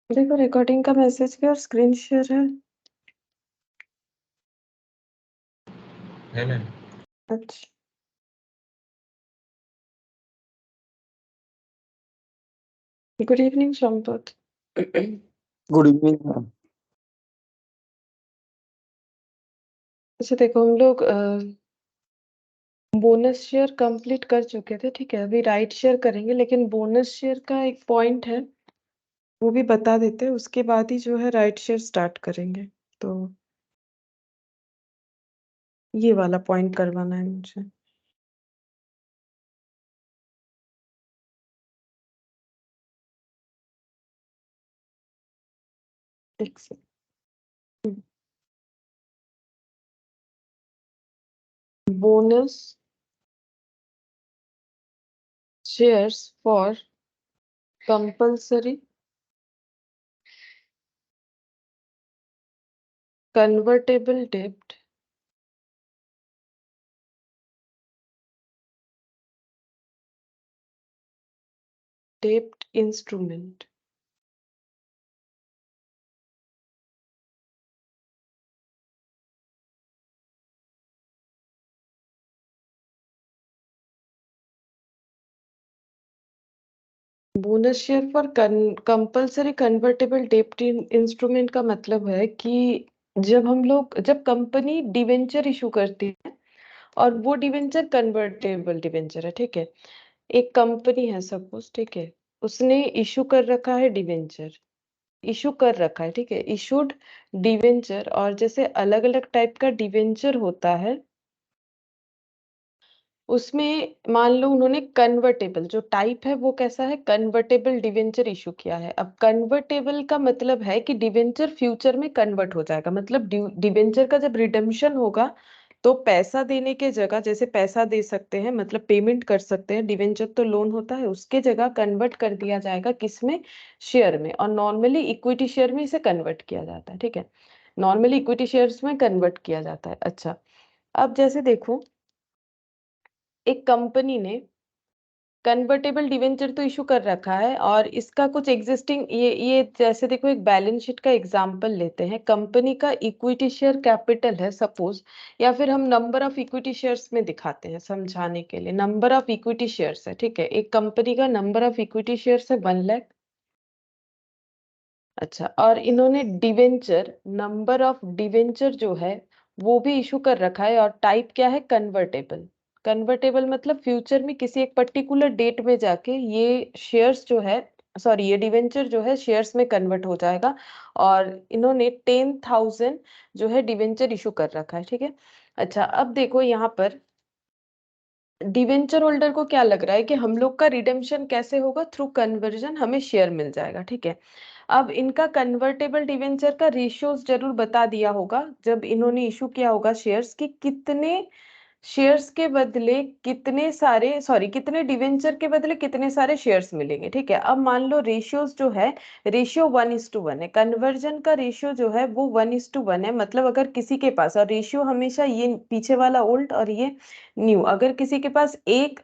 देखो रिकॉर्डिंग का मैसेज किया और स्क्रीन शेयर है मैम। अच्छा good evening Sampath. Good evening ma'am. अच्छा देखो हम लोग बोनस शेयर कंप्लीट कर चुके थे, ठीक है। अभी राइट शेयर करेंगे, लेकिन बोनस शेयर का एक पॉइंट है वो भी बता देते हैं, उसके बाद ही जो है राइट शेयर स्टार्ट करेंगे। तो ये वाला पॉइंट करवाना है मुझे। एक second. Bonus shares for compulsory convertible debt instrument। Bonus share for compulsory convertible डेब्ट इंस्ट्रूमेंट का मतलब है कि जब कंपनी डिवेंचर इशू करती है और वो डिवेंचर कन्वर्टेबल डिवेंचर है, ठीक है। एक कंपनी है सपोज, ठीक है, उसने इशू कर रखा है डिवेंचर, इशू कर रखा है, ठीक है, इशूड डिवेंचर। और जैसे अलग अलग टाइप का डिवेंचर होता है, उसमें मान लो उन्होंने कन्वर्टेबल जो टाइप है वो कैसा है, कन्वर्टेबल डिवेंचर इशू किया है। अब कन्वर्टेबल का मतलब है कि डिवेंचर फ्यूचर में कन्वर्ट हो जाएगा, मतलब डिवेंचर का जब रिडेम्पशन होगा तो पैसा देने के जगह, जैसे पैसा दे सकते हैं मतलब पेमेंट कर सकते हैं, डिवेंचर तो लोन होता है, उसके जगह कन्वर्ट कर दिया जाएगा किसमें, शेयर में। और नॉर्मली इक्विटी शेयर में इसे कन्वर्ट किया जाता है, ठीक है, नॉर्मली इक्विटी शेयर्स में कन्वर्ट किया जाता है। अच्छा, अब जैसे देखो एक कंपनी ने कन्वर्टेबल डिवेंचर तो इशू कर रखा है और इसका कुछ एग्जिस्टिंग ये जैसे देखो एक बैलेंस शीट का एग्जांपल लेते हैं। कंपनी का इक्विटी शेयर कैपिटल है सपोज, या फिर हम नंबर ऑफ इक्विटी शेयर्स में दिखाते हैं समझाने के लिए। नंबर ऑफ इक्विटी शेयर्स है, ठीक है, एक कंपनी का नंबर ऑफ इक्विटी शेयर्स है 1 लाख। अच्छा, और इन्होंने डिवेंचर, नंबर ऑफ डिवेंचर जो है वो भी इशू कर रखा है और टाइप क्या है, कन्वर्टेबल। कन्वर्टेबल मतलब फ्यूचर में किसी एक पर्टिकुलर डेट में जाके ये शेयर्स जो है, सॉरी ये डिवेंचर जो है शेयर्स में कन्वर्ट हो जाएगा। और इन्होंने 10,000 जो है डिवेंचर इशू कर रखा है, ठीक है। अच्छा, अब देखो यहाँ पर डिवेंचर होल्डर को क्या लग रहा है कि हम लोग का रिडेम्पशन कैसे होगा, थ्रू कन्वर्जन हमें शेयर मिल जाएगा, ठीक है। अब इनका कन्वर्टेबल डिवेंचर का रेशियोज जरूर बता दिया होगा जब इन्होंने इशू किया होगा शेयर्स की, कितने शेयर्स के बदले कितने सारे, सॉरी कितने डिवेंचर के बदले कितने सारे शेयर्स मिलेंगे, ठीक है। अब मान लो रेशियोज जो है, रेशियो 1:1 है, कन्वर्जन का रेशियो जो है वो 1:1 है। मतलब अगर किसी के पास, और रेशियो हमेशा ये पीछे वाला ओल्ड और ये न्यू, अगर किसी के पास एक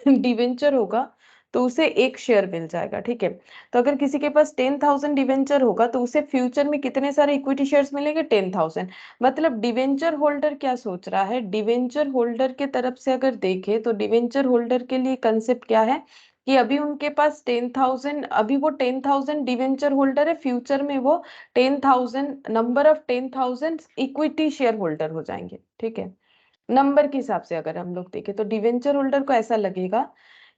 डिवेंचर होगा तो उसे एक शेयर मिल जाएगा, ठीक है। तो अगर किसी के पास 10,000 डिवेंचर होगा तो उसे फ्यूचर में कितने सारे इक्विटी शेयर्स मिलेंगे, 10,000। मतलब डिवेंचर होल्डर क्या सोच रहा है, डिवेंचर होल्डर के तरफ से अगर देखें तो डिवेंचर होल्डर के लिए कंसेप्ट क्या है कि अभी उनके पास 10,000, अभी वो 10,000 डिवेंचर होल्डर है, फ्यूचर में वो 10,000, number of 10,000 equity share holder हो जाएंगे, ठीक है। नंबर के हिसाब से अगर हम लोग देखें तो डिवेंचर होल्डर को ऐसा लगेगा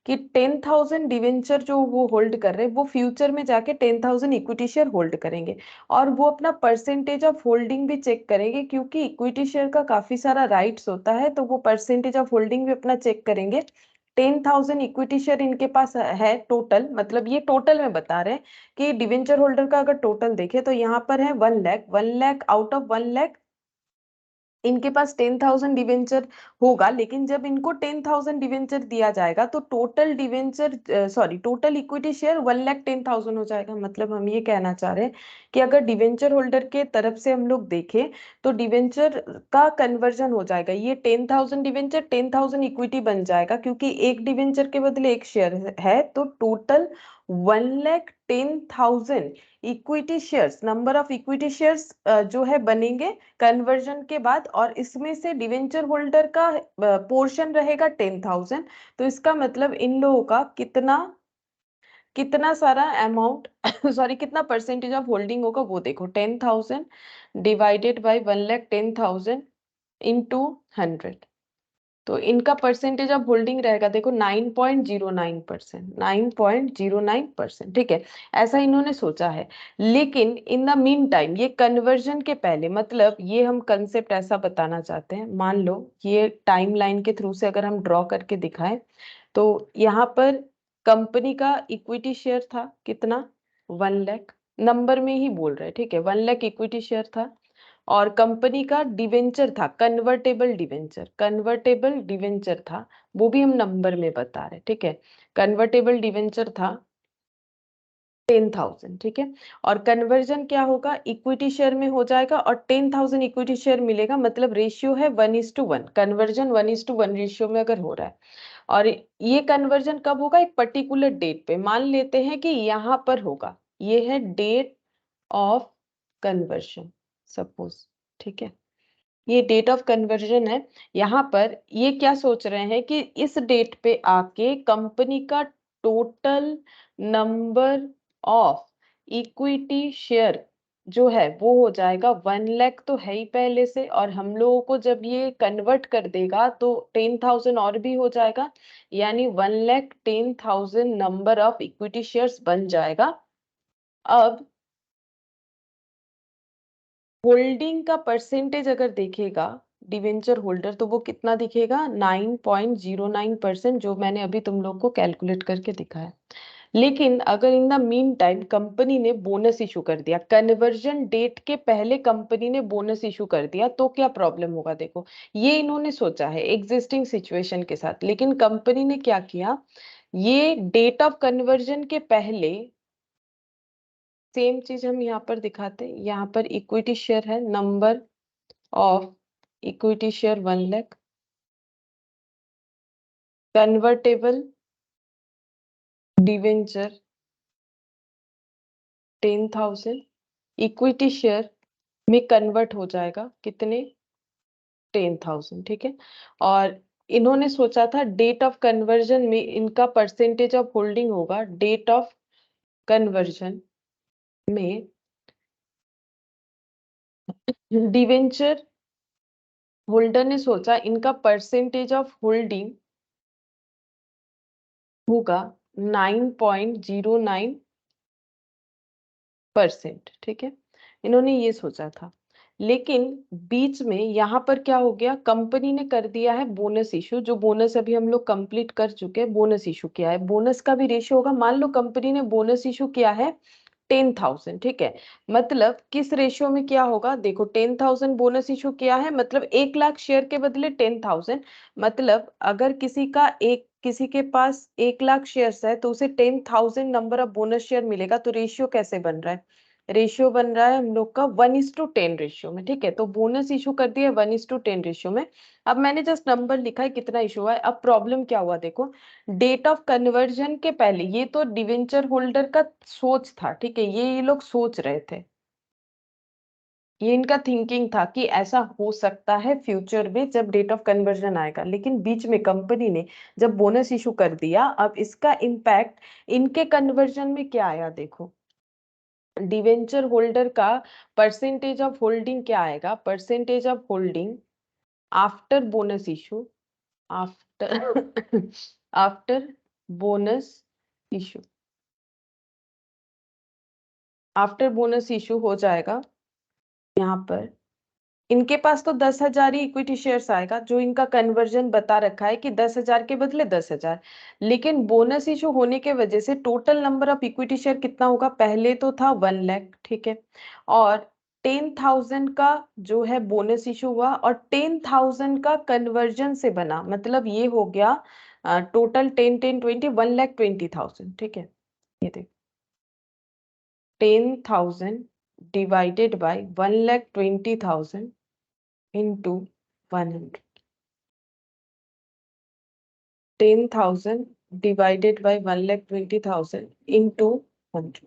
कि 10,000 डिवेंचर जो वो होल्ड कर रहे हैं वो फ्यूचर में जाके 10,000 इक्विटी शेयर होल्ड करेंगे। और वो अपना परसेंटेज ऑफ होल्डिंग भी चेक करेंगे, क्योंकि इक्विटी शेयर का काफी सारा राइट्स होता है, तो वो परसेंटेज ऑफ होल्डिंग भी अपना चेक करेंगे। 10,000 इक्विटी शेयर इनके पास है टोटल, मतलब ये टोटल में बता रहे हैं कि डिवेंचर होल्डर का अगर टोटल देखे तो यहाँ पर है 1 लाख। 1 लाख आउट ऑफ 1 लाख इनके पास 10,000 डिवेंचर होगा, लेकिन जब इनको 10,000 डिवेंचर दिया जाएगा तो total debenture, sorry total equity share 1,10,000 हो जाएगा। मतलब हम ये कहना चाह रहे हैं कि अगर डिवेंचर होल्डर के तरफ से हम लोग देखें तो डिवेंचर का कन्वर्जन हो जाएगा, ये 10,000 डिवेंचर 10,000 इक्विटी बन जाएगा, क्योंकि एक डिवेंचर के बदले एक शेयर है, तो total 1,10,000 equity shares, number of equity shares जो है बनेंगे कन्वर्जन के बाद, और इसमें से डिवेंचर होल्डर का पोर्शन रहेगा 10,000। तो इसका मतलब इन लोगों का कितना सारा अमाउंट सॉरी कितना परसेंटेज ऑफ होल्डिंग होगा वो देखो, 10,000 डिवाइडेड बाई 1,10,000 इंटू 100। तो इनका परसेंटेज ऑफ होल्डिंग रहेगा देखो 9.09%, 9.09%। ठीक है, ऐसा इन्होंने सोचा है। लेकिन इन द मीन टाइम ये कन्वर्जन के पहले, मतलब ये हम कंसेप्ट ऐसा बताना चाहते हैं, मान लो ये टाइम लाइन के थ्रू से अगर हम ड्रॉ करके दिखाएं, तो यहाँ पर कंपनी का इक्विटी शेयर था कितना, 1 लाख, नंबर में ही बोल रहे हैं, ठीक है, 1 लाख इक्विटी शेयर था। और कंपनी का डिवेंचर था, कन्वर्टेबल डिवेंचर था, वो भी हम नंबर में बता रहे हैं, ठीक है। कन्वर्टेबल डिवेंचर था 10,000, ठीक है। और कन्वर्जन क्या होगा, इक्विटी शेयर में हो जाएगा, और 10,000 इक्विटी शेयर मिलेगा, मतलब रेशियो है 1:1, कन्वर्जन 1:1 रेशियो में अगर हो रहा है। और ये कन्वर्जन कब होगा, एक पर्टिकुलर डेट पे, मान लेते हैं कि यहाँ पर होगा, ये है डेट ऑफ कन्वर्जन सपोज, ठीक है, ये डेट ऑफ कन्वर्जन है। यहाँ पर ये क्या सोच रहे हैं कि इस डेट पे आके कंपनी का total number of equity share जो है वो हो जाएगा 1 लाख, तो है ही पहले से, और हम लोगों को जब ये कन्वर्ट कर देगा तो 10,000 और भी हो जाएगा, यानी 1,10,000 नंबर ऑफ इक्विटी शेयर्स बन जाएगा। अब होल्डिंग का परसेंटेज अगर देखेगा डिवेंचर होल्डर, तो वो कितना दिखेगा, 9.09%, जो मैंने अभी तुम लोग को कैलकुलेट करके दिखाया। लेकिन अगर in the mean time company ने बोनस इशू कर दिया, कन्वर्जन डेट के पहले कंपनी ने बोनस इशू कर दिया, तो क्या प्रॉब्लम होगा, देखो ये इन्होंने सोचा है एग्जिस्टिंग सिचुएशन के साथ। लेकिन कंपनी ने क्या किया, ये डेट ऑफ कन्वर्जन के पहले सेम चीज हम यहाँ पर दिखाते हैं। यहाँ पर इक्विटी शेयर है, number of equity share 1 lakh, convertible debenture 10,000, equity share में कन्वर्ट हो जाएगा कितने, 10,000, ठीक है। और इन्होंने सोचा था डेट ऑफ कन्वर्जन में इनका परसेंटेज ऑफ होल्डिंग होगा, डेट ऑफ कन्वर्जन में डिवेंचर होल्डर ने सोचा इनका परसेंटेज ऑफ होल्डिंग होगा 9.09%, ठीक है, इन्होंने ये सोचा था। लेकिन बीच में यहाँ पर क्या हो गया, कंपनी ने कर दिया है बोनस इशू, जो बोनस अभी हम लोग कंप्लीट कर चुके हैं, बोनस इशू किया है। बोनस का भी रेशियो होगा, मान लो कंपनी ने बोनस इशू किया है 10,000, ठीक है, मतलब किस रेशियो में क्या होगा, देखो 10,000 बोनस इशू किया है, मतलब 1 लाख शेयर के बदले 10,000, मतलब अगर किसी के पास 1 लाख शेयर्स है तो उसे 10,000 नंबर ऑफ बोनस शेयर मिलेगा। तो रेशियो कैसे बन रहा है, रेशियो बन रहा है हम लोग का 1:10 रेशियो में, ठीक है। तो बोनस इशू कर दिया 1:10 रेशियो में। अब मैंने जस्ट नंबर लिखा है कितना इशू हुआ है। अब प्रॉब्लम क्या हुआ देखो, डेट ऑफ कन्वर्जन के पहले, ये तो डिवेंचर होल्डर का सोच था, ठीक है, ये लोग सोच रहे थे, ये इनका थिंकिंग था कि ऐसा हो सकता है फ्यूचर में जब डेट ऑफ कन्वर्जन आएगा। लेकिन बीच में कंपनी ने जब बोनस इशू कर दिया, अब इसका इम्पैक्ट इनके कन्वर्जन में क्या आया देखो, डिवेंचर होल्डर का परसेंटेज ऑफ होल्डिंग क्या आएगा, percentage of holding after bonus issue, after after bonus issue, after bonus issue हो जाएगा यहाँ पर, इनके पास तो 10,000 ही इक्विटी शेयर्स आएगा, जो इनका कन्वर्जन बता रखा है कि 10,000 के बदले 10,000। लेकिन बोनस इशू होने के वजह से total number of equity share कितना होगा, पहले तो था 1 लाख, ठीक है, और 10,000 का जो है बोनस इशू हुआ, और 10,000 का कन्वर्जन से बना, मतलब ये हो गया टोटल 10 10 20 1,20,000, ठीक है। ये देखो 10,000 divided by 1,20,000 into 100, 10,000 divided by 1,20,000 into 100।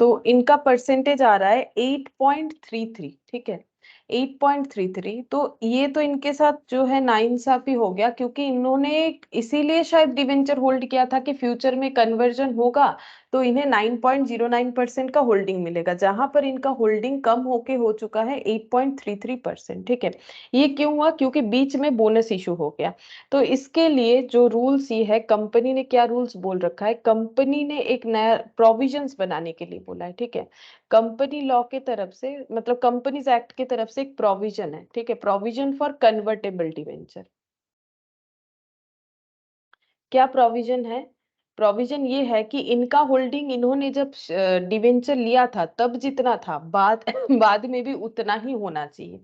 तो इनका परसेंटेज आ रहा है 8.33, ठीक है, 8.33। तो ये तो इनके साथ जो है नाइंसाफी हो गया, क्योंकि इन्होंने इसीलिए शायद डिवेंचर होल्ड किया था कि फ्यूचर में कन्वर्जन होगा तो इन्हें 9.09% का होल्डिंग मिलेगा, जहां पर इनका होल्डिंग कम होके हो चुका है 8.33%, ठीक है। ये क्यों हुआ? क्योंकि बीच में बोनस इशू हो गया। तो इसके लिए जो रूल्स ये है, कंपनी ने क्या रूल्स बोल रखा है, कंपनी ने एक नया प्रोविजंस बनाने के लिए बोला है, ठीक है। कंपनी लॉ के तरफ से, मतलब कंपनीज एक्ट की तरफ से एक प्रोविजन है, ठीक है, प्रोविजन फॉर कन्वर्टेबल डिवेंचर। क्या प्रोविजन है? प्रोविजन ये है कि इनका होल्डिंग इन्होंने जब डिवेंचर लिया था तब जितना था, बाद बाद में भी उतना ही होना चाहिए।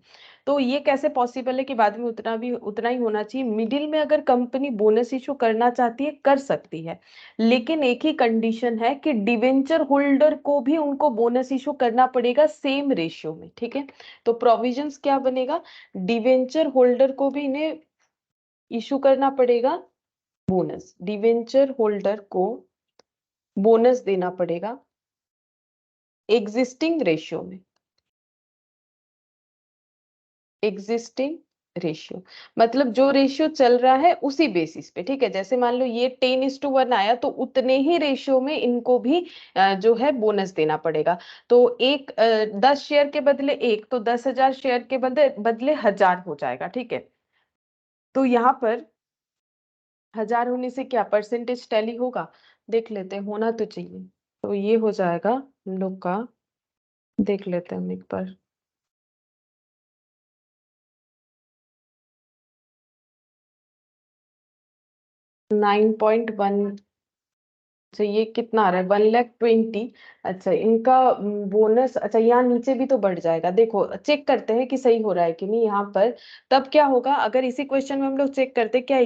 तो ये कैसे पॉसिबल है कि बाद में उतना ही होना चाहिए? मिडिल में अगर कंपनी बोनस इशू करना चाहती है, कर सकती है, लेकिन एक ही कंडीशन है कि डिवेंचर होल्डर को भी उनको बोनस इशू करना पड़ेगा सेम रेशियो में, ठीक है। तो प्रोविजंस क्या बनेगा? डिवेंचर होल्डर को भी इन्हें इशू करना पड़ेगा बोनस, डिवेंचर होल्डर को बोनस देना पड़ेगा एग्जिस्टिंग रेशियो में, एग्जिस्टिंग रेशियो मतलब जो रेशियो चल रहा है उसी बेसिस पे, ठीक है। जैसे मान लो ये 10:1 आया तो उतने ही रेशियो में इनको भी जो है बोनस देना पड़ेगा। तो 10 शेयर के बदले एक, तो 10,000 शेयर के बदले बदले 1,000 हो जाएगा, ठीक है। तो यहाँ पर 1,000 होने से क्या परसेंटेज टैली होगा? देख लेते हैं, होना तो चाहिए। तो ये हो जाएगा हम लोग का, देख लेते हैं हम एक बार। 9.1, अच्छा ये कितना आ रहा है? 1,20,000। अच्छा इनका बोनस, अच्छा यहाँ नीचे भी तो बढ़ जाएगा, देखो चेक करते हैं कि सही हो रहा है कि नहीं यहाँ पर। तब क्या होगा, अगर इसी क्वेश्चन में हम लोग चेक करते क्या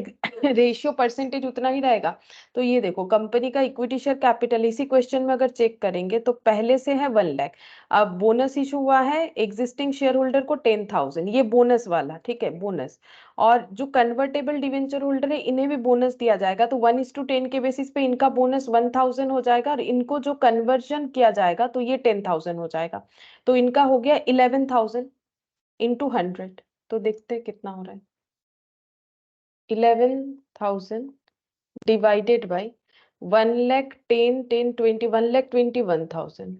रेशियो परसेंटेज उतना ही रहेगा? तो ये देखो, कंपनी का इक्विटी शेयर कैपिटल इसी क्वेश्चन में अगर चेक करेंगे तो पहले से है 1,00,000। अब बोनस इशू हुआ है एग्जिस्टिंग शेयर होल्डर को 10,000, ये बोनस वाला, ठीक है, बोनस। और जो कन्वर्टेबल डिवेंचर होल्डर है इन्हें भी बोनस दिया जाएगा, तो 1:10 के बेसिस पे इनका बोनस 1,000 हो जाएगा, और इनको जो कन्वर्जन किया जाएगा तो ये 10,000 हो जाएगा। तो इनका हो गया 11,000 इंटू 100। तो देखते हैं कितना हो रहा है। 11,000 डिवाइडेड बाई 1,10,10 10 20 1,21,000।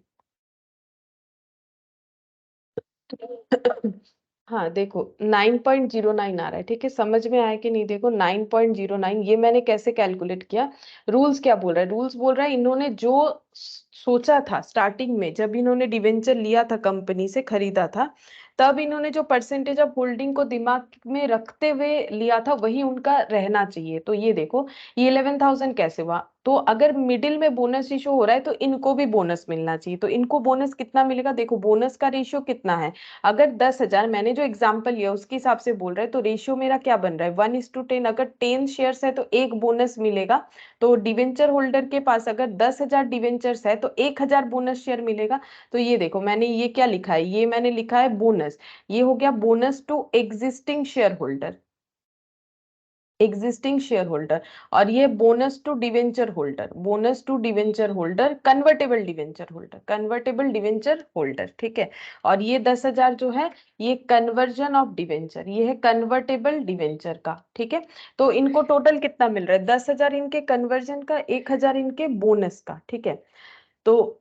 हाँ देखो 9.09 आ रहा है, ठीक है, समझ में आया कि नहीं? देखो 9.09, ये मैंने कैसे कैलकुलेट किया? रूल्स क्या बोल रहा है? रूल्स बोल रहा है इन्होंने जो सोचा था स्टार्टिंग में, जब इन्होंने डिवेंचर लिया था, कंपनी से खरीदा था, तब इन्होंने जो परसेंटेज ऑफ होल्डिंग को दिमाग में रखते हुए लिया था वही उनका रहना चाहिए। तो ये देखो, ये 11,000 कैसे हुआ? तो अगर मिडिल में बोनस इशू हो रहा है तो इनको भी बोनस मिलना चाहिए। तो इनको बोनस कितना मिलेगा? देखो बोनस का रेशियो कितना है, अगर 10,000, मैंने जो एग्जांपल लिया उसके हिसाब से बोल रहे हैं, तो रेशियो मेरा क्या बन रहा है? 1:10। अगर 10 शेयर्स है तो एक बोनस मिलेगा। तो डिवेंचर होल्डर के पास अगर 10,000 डिवेंचर्स है तो 1,000 बोनस शेयर मिलेगा। तो ये देखो मैंने ये क्या लिखा है, ये मैंने लिखा है बोनस। ये हो गया bonus to existing share holder, existing share holder. और ये bonus to debenture holder, bonus to debenture holder, convertible debenture holder, convertible debenture holder, ठीक है। और ये 10,000 जो है ये कन्वर्जन ऑफ डिवेंचर, ये है कन्वर्टेबल डिवेंचर का, ठीक है। तो इनको टोटल कितना मिल रहा है? 10,000 इनके कन्वर्जन का, 1,000 इनके बोनस का, ठीक है। तो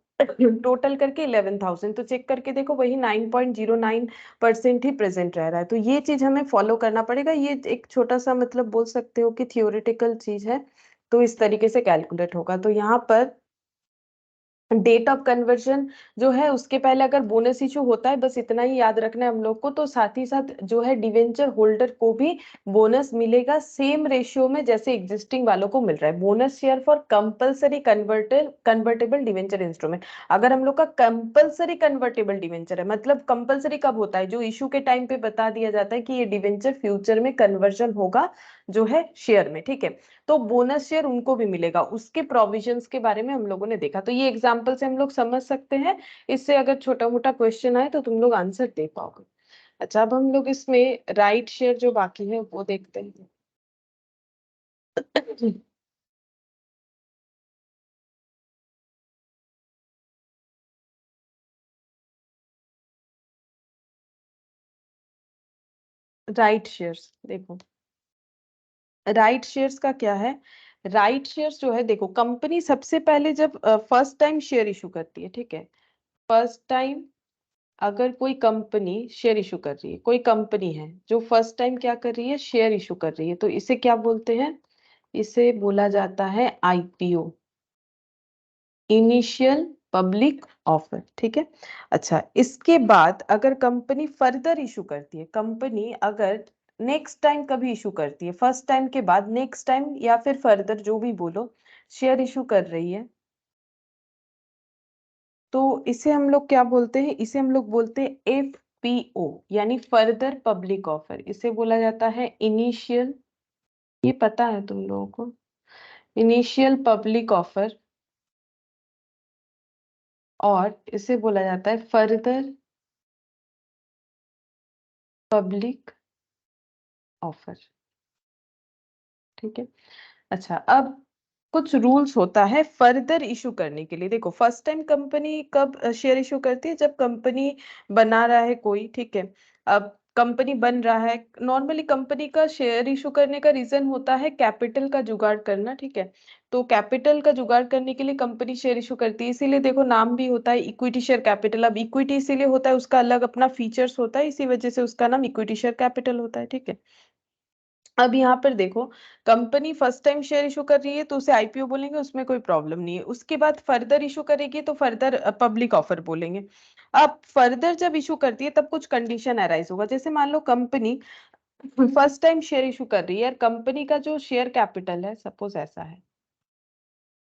टोटल करके 11,000। तो चेक करके देखो वही 9.09% ही प्रेजेंट रह रहा है। तो ये चीज हमें फॉलो करना पड़ेगा। ये एक छोटा सा मतलब बोल सकते हो कि थियोरिटिकल चीज है, तो इस तरीके से कैलकुलेट होगा। तो यहाँ पर डेट ऑफ कन्वर्जन जो है उसके पहले अगर बोनस इशू होता है, बस इतना ही याद रखना है हम लोग को। तो साथ ही साथ जो है डिवेंचर होल्डर को भी बोनस मिलेगा सेम रेशियो में जैसे एग्जिस्टिंग वालों को मिल रहा है। Bonus share for compulsory convertible debenture instrument. अगर हम लोग का कंपलसरी कन्वर्टेबल डिवेंचर है, मतलब कंपलसरी कब होता है? जो इशू के टाइम पे बता दिया जाता है कि ये डिवेंचर फ्यूचर में कन्वर्जन होगा जो है शेयर में, ठीक है। तो बोनस शेयर उनको भी मिलेगा, उसके प्रोविजंस के बारे में हम लोगों ने देखा। तो ये एग्जांपल से हम लोग समझ सकते हैं, इससे अगर छोटा मोटा क्वेश्चन आए तो तुम लोग आंसर दे पाओगे। अच्छा अब हम लोग इसमें राइट शेयर जो बाकी है वो देखते हैं। राइट शेयर्स, देखो राइट शेयर्स का क्या है, राइट शेयर्स जो है देखो कंपनी सबसे पहले जब फर्स्ट टाइम शेयर इशू करती है, ठीक है, फर्स्ट टाइम अगर कोई कंपनी शेयर इशू कर रही है, कोई कंपनी है जो फर्स्ट टाइम क्या कर रही है, शेयर इशू कर रही है, तो इसे क्या बोलते हैं, इसे बोला जाता है आईपीओ, इनिशियल पब्लिक ऑफर, ठीक है। अच्छा, इसके बाद अगर कंपनी फर्दर इशू करती है, कंपनी अगर नेक्स्ट टाइम कभी इशू करती है, फर्स्ट टाइम के बाद नेक्स्ट टाइम या फिर फर्दर जो भी बोलो, शेयर इशू कर रही है, तो इसे हम लोग क्या बोलते हैं, इसे हम लोग बोलते हैं एफपीओ, यानी फर्दर पब्लिक ऑफर, इसे बोला जाता है इनिशियल, ये पता है तुम लोगों को, इनिशियल पब्लिक ऑफर, और इसे बोला जाता है फर्दर पब्लिक ऑफर, ठीक है। अच्छा, अब कुछ रूल्स होता है फर्दर इशू करने के लिए, देखो फर्स्ट टाइम कंपनी कब शेयर इशू करती है, जब कंपनी बना रहा है कोई, ठीक है, अब कंपनी बन रहा है, नॉर्मली कंपनी का शेयर इशू करने का रीजन होता है कैपिटल का जुगाड़ करना, ठीक है, तो कैपिटल का जुगाड़ करने के लिए कंपनी शेयर इशू करती है, इसीलिए देखो नाम भी होता है इक्विटी शेयर कैपिटल, अब इक्विटी इसीलिए होता है, उसका अलग अपना फीचर्स होता है, इसी वजह से उसका नाम इक्विटी शेयर कैपिटल होता है, ठीक है। अब यहाँ पर देखो company first time share issue कर रही है तो उसे आईपीओ बोलेंगे, उसमें कोई प्रॉब्लम नहीं है, उसके बाद फर्दर इशू करेगी तो फर्दर पब्लिक ऑफर बोलेंगे। अब फर्दर जब इशू करती है तब कुछ कंडीशन अराइज होगा, जैसे मान लो company first time share issue कर रही है, कंपनी का जो शेयर कैपिटल है सपोज ऐसा है,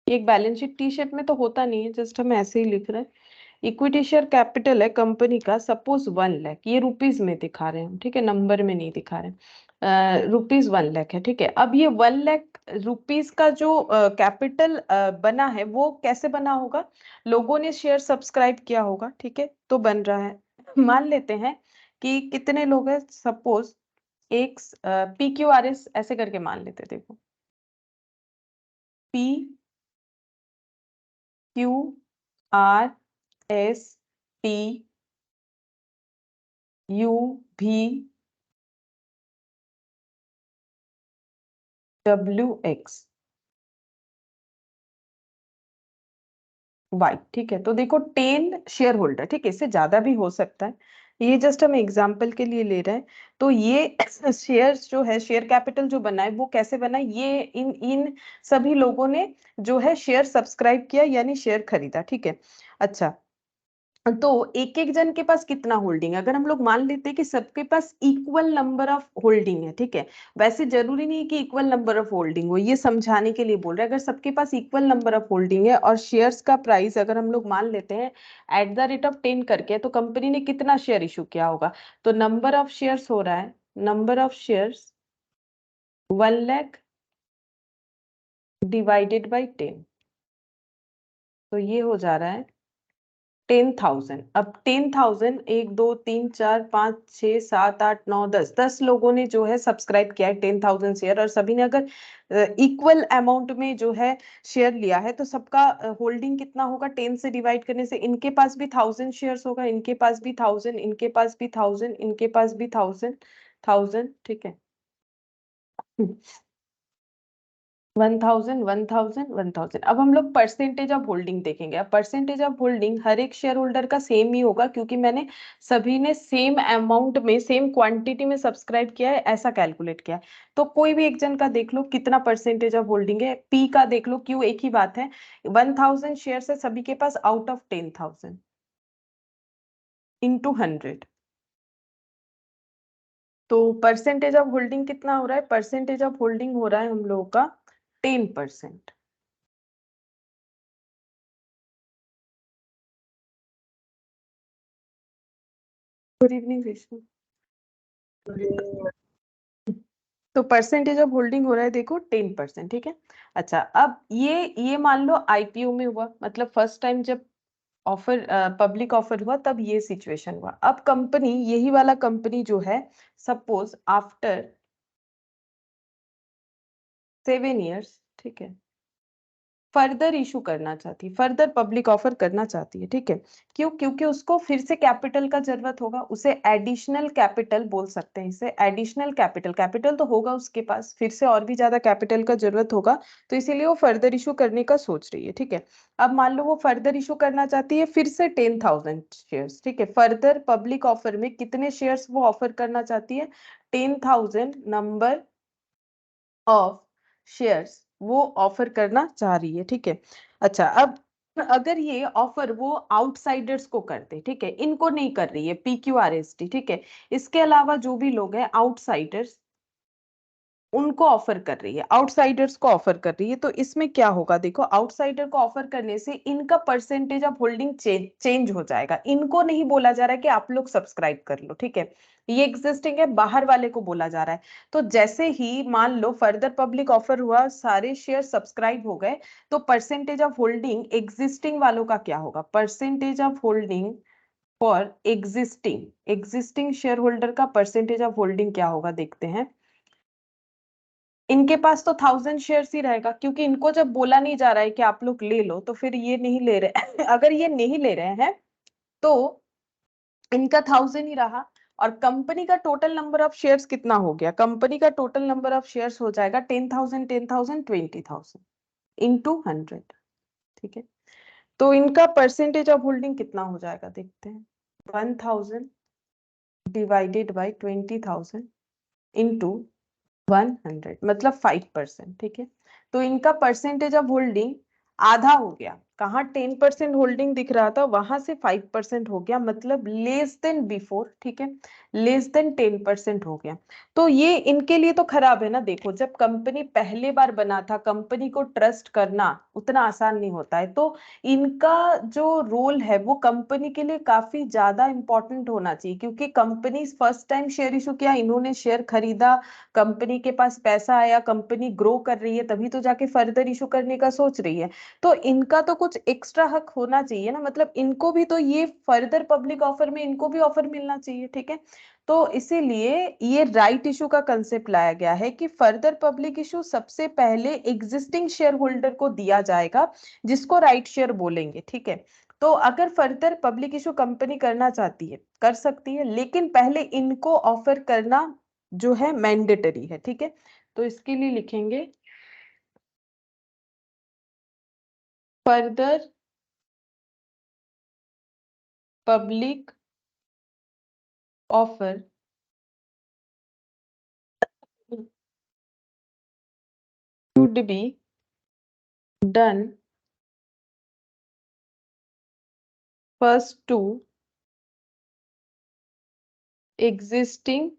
एक बैलेंस शीट टी शेप में तो होता नहीं है, जस्ट हम ऐसे ही लिख रहे हैं, इक्विटी शेयर कैपिटल है कंपनी का सपोज 1 लाख, ये रुपीज में दिखा रहे हैं हम, ठीक है, नंबर में नहीं दिखा रहे हैं, रुपीज 1 लाख है, ठीक है। अब ये 1 लाख रुपीज का जो कैपिटल बना है वो कैसे बना होगा, लोगों ने शेयर सब्सक्राइब किया होगा, ठीक है, तो बन रहा है। मान लेते हैं कि कितने लोग हैं, सपोज एक पी क्यू आर एस ऐसे करके मान लेते हैं, देखो P Q R S T U भी डब्ल्यू एक्स वाई, ठीक है, तो देखो 10 शेयर होल्डर, ठीक है, इससे ज्यादा भी हो सकता है, ये जस्ट हम एग्जांपल के लिए ले रहे हैं, तो ये शेयर्स जो है, शेयर कैपिटल जो बना है वो कैसे बना है, ये इन इन सभी लोगों ने जो है शेयर सब्सक्राइब किया यानी शेयर खरीदा, ठीक है। अच्छा, तो एक एक जन के पास कितना होल्डिंग है, अगर हम लोग मान लेते हैं कि सबके पास इक्वल नंबर ऑफ होल्डिंग है, ठीक है, वैसे जरूरी नहीं है कि इक्वल नंबर ऑफ होल्डिंग हो, ये समझाने के लिए बोल रहे हैं, अगर सबके पास इक्वल नंबर ऑफ होल्डिंग है और शेयर्स का प्राइस अगर हम लोग मान लेते हैं @10 करके, तो कंपनी ने कितना शेयर इशू किया होगा, तो नंबर ऑफ शेयर्स हो रहा है, number of shares 1 lakh divided by 10, तो ये हो जा रहा है 10,000। अब 10,000, 1 2 3 4 5 6 7 8 9 10, 10 लोगों ने जो है सब्सक्राइब किया है 10,000 शेयर, और सभी ने अगर इक्वल अमाउंट में जो है शेयर लिया है, तो सबका होल्डिंग कितना होगा, 10 से डिवाइड करने से, इनके पास भी 1,000 शेयर्स होगा, इनके पास भी 1,000, इनके पास भी 1,000, इनके पास भी 1,000, 1,000, ठीक है, 1,000 1,000 1,000। अब हम लोग परसेंटेज ऑफ होल्डिंग देखेंगे, अब परसेंटेज ऑफ होल्डिंग हर एक शेयर होल्डर का सेम ही होगा, क्योंकि मैंने सभी ने सेम अमाउंट में सेम क्वांटिटी में सब्सक्राइब किया है, ऐसा कैलकुलेट किया है, तो कोई भी एक जन का देख लो कितना परसेंटेज ऑफ होल्डिंग है, पी का देख लो, क्यों एक ही बात है, 1,000 शेयर है सभी के पास आउट ऑफ 10,000 इंटू 100, तो परसेंटेज ऑफ होल्डिंग कितना हो रहा है, परसेंटेज ऑफ होल्डिंग हो रहा है हम लोगों का 10%। Good evening Vishnu. तो परसेंटेज ऑफ होल्डिंग हो रहा है देखो 10%, ठीक है। अच्छा, अब ये मान लो आईपीओ में हुआ, मतलब फर्स्ट टाइम जब ऑफर पब्लिक ऑफर हुआ तब ये सिचुएशन हुआ, अब कंपनी यही वाला कंपनी जो है सपोज आफ्टर 7 years, ठीक है, फर्दर इशू करना चाहती है, फर्दर पब्लिक ऑफर करना चाहती है, ठीक है। क्यों? क्योंकि उसको फिर से कैपिटल का जरूरत होगा, उसे एडिशनल कैपिटल बोल सकते हैं, इसे एडिशनल कैपिटल, कैपिटल तो होगा उसके पास, फिर से और भी ज्यादा कैपिटल का जरूरत होगा, तो इसीलिए वो फर्दर इशू करने का सोच रही है, ठीक है। अब मान लो वो फर्दर इशू करना चाहती है फिर से 10,000 शेयर्स, ठीक है। फर्दर पब्लिक ऑफर में कितने शेयर्स वो ऑफर करना चाहती है? 10,000 नंबर ऑफ शेयर्स वो ऑफर करना चाह रही है, ठीक है। अच्छा, अब अगर ये ऑफर वो आउटसाइडर्स को करते, ठीक है, इनको नहीं कर रही है, PQRST, ठीक है, इसके अलावा जो भी लोग हैं आउटसाइडर्स, उनको ऑफर कर रही है, आउटसाइडर्स को ऑफर कर रही है, तो इसमें क्या होगा? देखो, आउटसाइडर को ऑफर करने से इनका परसेंटेज ऑफ होल्डिंग चेंज हो जाएगा। इनको नहीं बोला जा रहा है कि आप लोग सब्सक्राइब कर लो, ठीक है, ये एग्जिस्टिंग है, बाहर वाले को बोला जा रहा है। तो जैसे ही मान लो फर्दर पब्लिक ऑफर हुआ, सारे शेयर सब्सक्राइब हो गए, तो परसेंटेज ऑफ होल्डिंग एग्जिस्टिंग वालों का क्या होगा? Percentage of holding for existing share holder का परसेंटेज ऑफ होल्डिंग क्या होगा, देखते हैं। इनके पास तो 1,000 शेयर्स ही रहेगा, क्योंकि इनको जब बोला नहीं जा रहा है कि आप लोग ले लो, तो फिर ये नहीं ले रहे अगर ये नहीं ले रहे हैं तो इनका 1,000 ही रहा। और कंपनी का टोटल नंबर ऑफ शेयर्स कितना हो गया? कंपनी का टोटल नंबर ऑफ शेयर्स हो जाएगा 10,000 10,000 20,000 इंटू 100, ठीक है। तो इनका परसेंटेज ऑफ होल्डिंग कितना हो जाएगा, देखते हैं। 1,000 डिवाइडेड बाई 20,000 इंटू 100, मतलब 5%, ठीक है। तो इनका परसेंटेज ऑफ होल्डिंग आधा हो गया, कहाँ 10% होल्डिंग दिख रहा था, वहां से 5% हो गया, मतलब लेस देन बिफोर, ठीक है, लेस देन 10% हो गया। तो ये इनके लिए तो खराब है ना। देखो, जब कंपनी पहले बार बना था, कंपनी को ट्रस्ट करना उतना आसान नहीं होता है, तो इनका जो रोल है वो कंपनी के लिए काफी ज्यादा इंपॉर्टेंट होना चाहिए, क्योंकि company first time share issue किया, इन्होंने शेयर खरीदा, कंपनी के पास पैसा आया, कंपनी ग्रो कर रही है, तभी तो जाके फर्दर इशू करने का सोच रही है। तो इनका तो कुछ एक्स्ट्रा हक होना चाहिए ना, मतलब इनको भी तो ये फर्दर पब्लिक ऑफर में इनको भी ऑफर मिलना चाहिए, ठीक है। तो इसीलिए ये राइट इशू का कंसेप्ट लाया गया है कि फर्दर पब्लिक इशू सबसे पहले एग्जिस्टिंग शेयर होल्डर को दिया जाएगा, जिसको राइट शेयर बोलेंगे, ठीक है। तो अगर फर्दर पब्लिक इशू कंपनी करना चाहती है, कर सकती है, लेकिन पहले इनको ऑफर करना जो है मैंडेटरी है, ठीक है। तो इसके लिए लिखेंगे further public offer should be done first to existing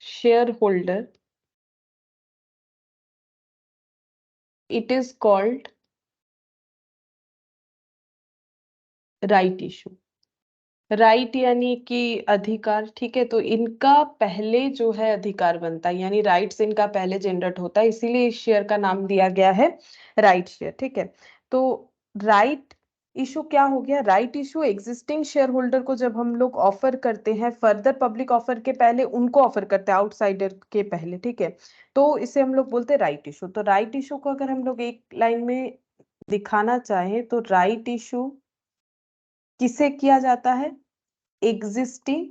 share holder, it is called right issue. Right यानी कि अधिकार, ठीक है, तो इनका पहले जो है अधिकार बनता है, यानी राइट्स इनका पहले जनरेट होता है, इसीलिए इस शेयर का नाम दिया गया है राइट शेयर, ठीक है। तो राइट इशू क्या हो गया? Right issue existing share holder को जब हम लोग ऑफर करते हैं, फर्दर पब्लिक ऑफर के पहले उनको ऑफर करते हैं, आउटसाइडर के पहले, ठीक है, तो इसे हम लोग बोलते हैं राइट इशू। तो राइट इशू को अगर हम लोग एक लाइन में दिखाना चाहें, तो राइट इशू किसे किया जाता है? एग्जिस्टिंग,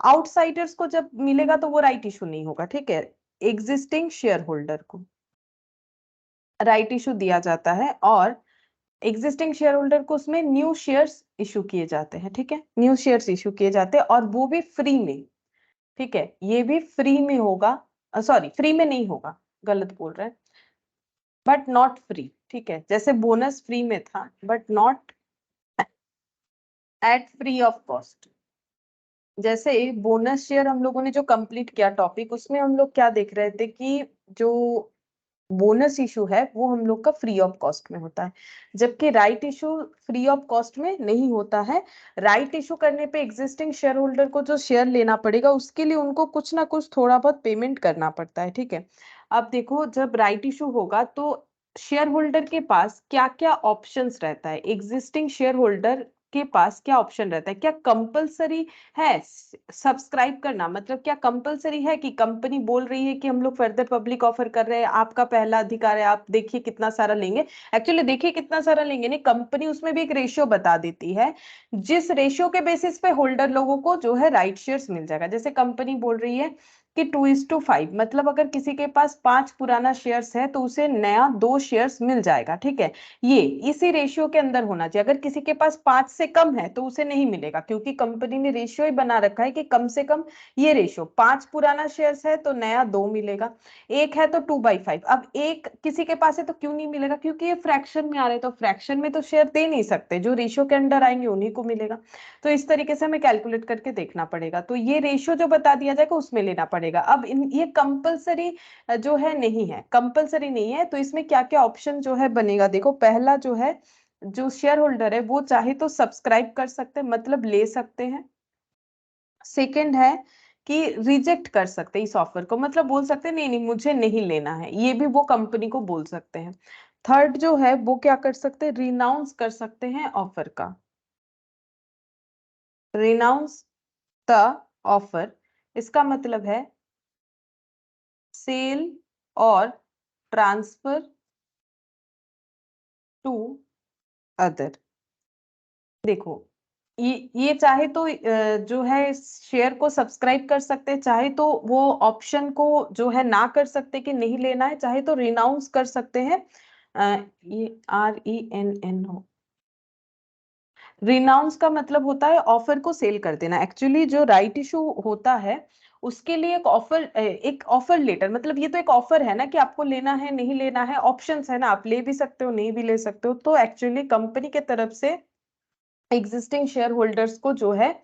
आउटसाइडर्स को जब मिलेगा तो वो राइट इशू नहीं होगा, ठीक है, एग्जिस्टिंग शेयर होल्डर को राइट इशू दिया जाता है, और एग्जिस्टिंग शेयर होल्डर को उसमें न्यू शेयर्स इशू किए जाते हैं, ठीक है, न्यू शेयर्स इशू किए जाते हैं, और वो भी फ्री में, ठीक है, ये भी फ्री में होगा, सॉरी फ्री में नहीं होगा, गलत बोल रहे हैं, बट नॉट फ्री, ठीक है, जैसे बोनस फ्री में था, but not at free of cost. जैसे बोनस शेयर हम लोगों ने जो कंप्लीट किया टॉपिक, उसमें हम लोग क्या देख रहे थे कि जो बोनस इशू है वो हम लोग का फ्री ऑफ कॉस्ट में होता है, जबकि right issue free of cost में नहीं होता है। राइट इशू करने पे एग्जिस्टिंग शेयर होल्डर को जो शेयर लेना पड़ेगा, उसके लिए उनको कुछ ना कुछ थोड़ा बहुत पेमेंट करना पड़ता है, ठीक है। अब देखो, जब राइट इशू होगा तो शेयर होल्डर के पास क्या क्या ऑप्शंस रहता है, एग्जिस्टिंग शेयर होल्डर के पास क्या ऑप्शन रहता है, क्या कंपलसरी है सब्सक्राइब करना, मतलब क्या कंपलसरी है कि कंपनी बोल रही है कि हम लोग फर्दर पब्लिक ऑफर कर रहे हैं, आपका पहला अधिकार है, आप देखिए कितना सारा लेंगे। एक्चुअली देखिए कितना सारा लेंगे नहीं, कंपनी उसमें भी एक रेशियो बता देती है, जिस रेशियो के बेसिस पे होल्डर लोगों को जो है राइट शेयर्स मिल जाएगा। जैसे कंपनी बोल रही है कि 2:5, मतलब अगर किसी के पास 5 पुराना शेयर्स है तो उसे नया 2 शेयर्स मिल जाएगा, ठीक है। ये इसी रेशियो के अंदर होना चाहिए। अगर किसी के पास 5 से कम है तो उसे नहीं मिलेगा, क्योंकि कंपनी ने रेशियो ही बना रखा है कि कम से कम ये रेशियो 5 पुराना शेयर्स है तो नया 2 मिलेगा, एक है तो 2/5। अब एक किसी के पास है तो क्यों नहीं मिलेगा, क्योंकि ये फ्रैक्शन में आ रहे हैं, तो फ्रैक्शन में तो शेयर दे नहीं सकते, जो रेशियो के अंडर आएंगे उन्हीं को मिलेगा। तो इस तरीके से हमें कैलकुलेट करके देखना पड़ेगा, तो ये रेशियो जो बता दिया जाएगा उसमें लेना पड़ेगा। अब ये कंपलसरी जो है नहीं है, कंपलसरी नहीं है, तो इसमें क्या क्या ऑप्शन जो है बनेगा, देखो पहला जो है, जो शेयर होल्डर है वो चाहे तो सब्सक्राइब कर सकते हैं, मतलब ले सकते हैं। सेकंड है कि रिजेक्ट कर सकते हैं इस ऑफर को, मतलब बोल सकते हैं नहीं नहीं मुझे नहीं लेना है, ये भी वो कंपनी को बोल सकते हैं। थर्ड जो है वो क्या कर सकते हैं, रिनाउंस कर सकते हैं ऑफर का, रिनाउंस द ऑफर, इसका मतलब है सेल और ट्रांसफर टू अदर। देखो ये चाहे तो जो है शेयर को सब्सक्राइब कर सकते हैं, चाहे तो वो ऑप्शन को जो है ना कर सकते कि नहीं लेना है, चाहे तो रिनाउंस कर सकते हैं। ये RENN हो, रिनाउंस का मतलब होता है ऑफर को सेल कर देना। एक्चुअली जो राइट इशू होता है उसके लिए एक ऑफर लेटर, मतलब ये तो एक ऑफर है ना कि आपको लेना है नहीं लेना है, ऑप्शंस है ना, आप ले भी सकते हो नहीं भी ले सकते हो। तो एक्चुअली कंपनी के तरफ से एग्जिस्टिंग शेयर होल्डर्स को जो है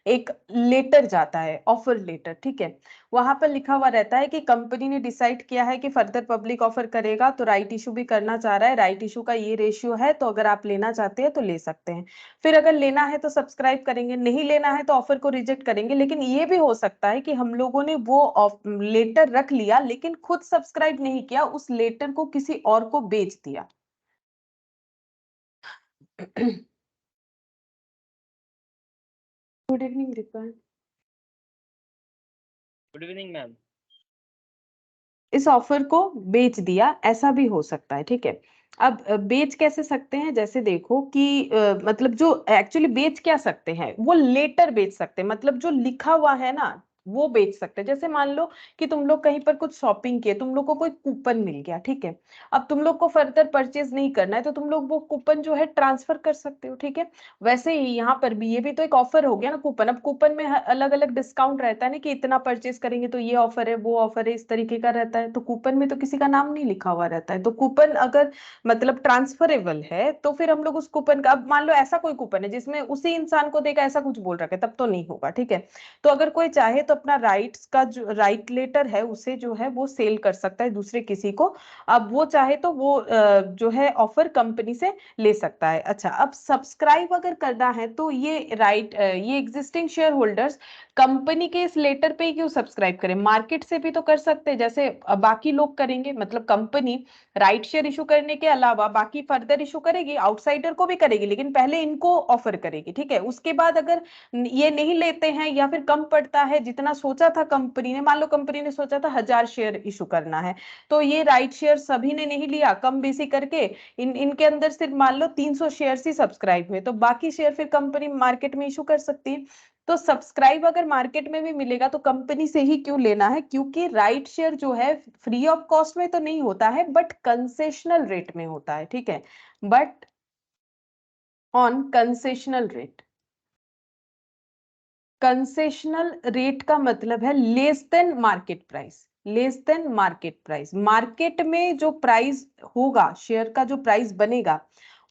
एक लेटर जाता है, ऑफर लेटर, ठीक है। वहां पर लिखा हुआ रहता है कि कंपनी ने डिसाइड किया है कि फर्दर पब्लिक ऑफर करेगा, तो राइट इशू भी करना चाह रहा है, राइट इशू का ये रेशियो है, तो अगर आप लेना चाहते हैं तो ले सकते हैं। फिर अगर लेना है तो सब्सक्राइब करेंगे, नहीं लेना है तो ऑफर को रिजेक्ट करेंगे। लेकिन ये भी हो सकता है कि हम लोगों ने वो लेटर रख लिया लेकिन खुद सब्सक्राइब नहीं किया, उस लेटर को किसी और को बेच दिया। Good evening Deepa. Good evening ma'am. इस ऑफर को बेच दिया, ऐसा भी हो सकता है, ठीक है। अब बेच कैसे सकते हैं, जैसे देखो कि मतलब जो एक्चुअली बेच क्या सकते हैं, वो लेटर बेच सकते हैं, मतलब जो लिखा हुआ है ना वो बेच सकते हैं। जैसे मान लो कि तुम लोग कहीं पर कुछ शॉपिंग किए, तुम लोग को कोई कूपन मिल गया, ठीक है। अब तुम लोग को फर्दर परचेज नहीं करना है तो तुम लोग वो कूपन जो है ट्रांसफर कर सकते हो, ठीक है। वैसे ही यहाँ पर भी ये भी तो एक ऑफर हो गया ना कूपन। अब कूपन में अलग अलग डिस्काउंट रहता है ना कि इतना परचेज करेंगे तो ये ऑफर है वो ऑफर है, इस तरीके का रहता है। तो कूपन में तो किसी का नाम नहीं लिखा हुआ रहता है, तो कूपन अगर मतलब ट्रांसफरेबल है तो फिर हम लोग उस कूपन का, अब मान लो ऐसा कोई कूपन है जिसमें उसी इंसान को देगा ऐसा कुछ बोल रखे, तब तो नहीं होगा, ठीक है। तो अगर कोई चाहे तो अपना राइट्स का जो राइट लेटर है उसे जो है वो सेल कर सकता है दूसरे किसी को। अब वो चाहे तो वो जो है ऑफर कंपनी से ले सकता है। अच्छा, अब सब्सक्राइब अगर करना है तो ये एग्जिस्टिंग शेयर होल्डर्स कंपनी के इस लेटर पे ही क्यों सब्सक्राइब करें, मार्केट से भी तो कर सकते हैं, जैसे बाकी लोग करेंगे। मतलब कंपनी राइट शेयर इशू करने के अलावा बाकी फर्दर इशू करेगी, आउटसाइडर को भी करेगी, लेकिन पहले इनको ऑफर करेगी, ठीक है। उसके बाद अगर ये नहीं लेते हैं या फिर कम पड़ता है जितना सोचा था कंपनी ने, मान लो कंपनी ने सोचा था 1000 शेयर इशू करना है, तो ये राइट शेयर सभी ने नहीं लिया, कम बेसी करके इनके अंदर सिर्फ मान लो 300 शेयर ही सब्सक्राइब हुए, तो बाकी शेयर फिर कंपनी मार्केट में इशू कर सकती है। तो सब्सक्राइब अगर मार्केट में भी मिलेगा तो कंपनी से ही क्यों लेना है, क्योंकि राइट शेयर जो है फ्री ऑफ कॉस्ट में तो नहीं होता है बट कंसेशनल रेट में होता है, ठीक है। But on concessional rate, concessional rate का मतलब है less than market price, less then market price. Market में जो प्राइस होगा, शेयर का जो प्राइस बनेगा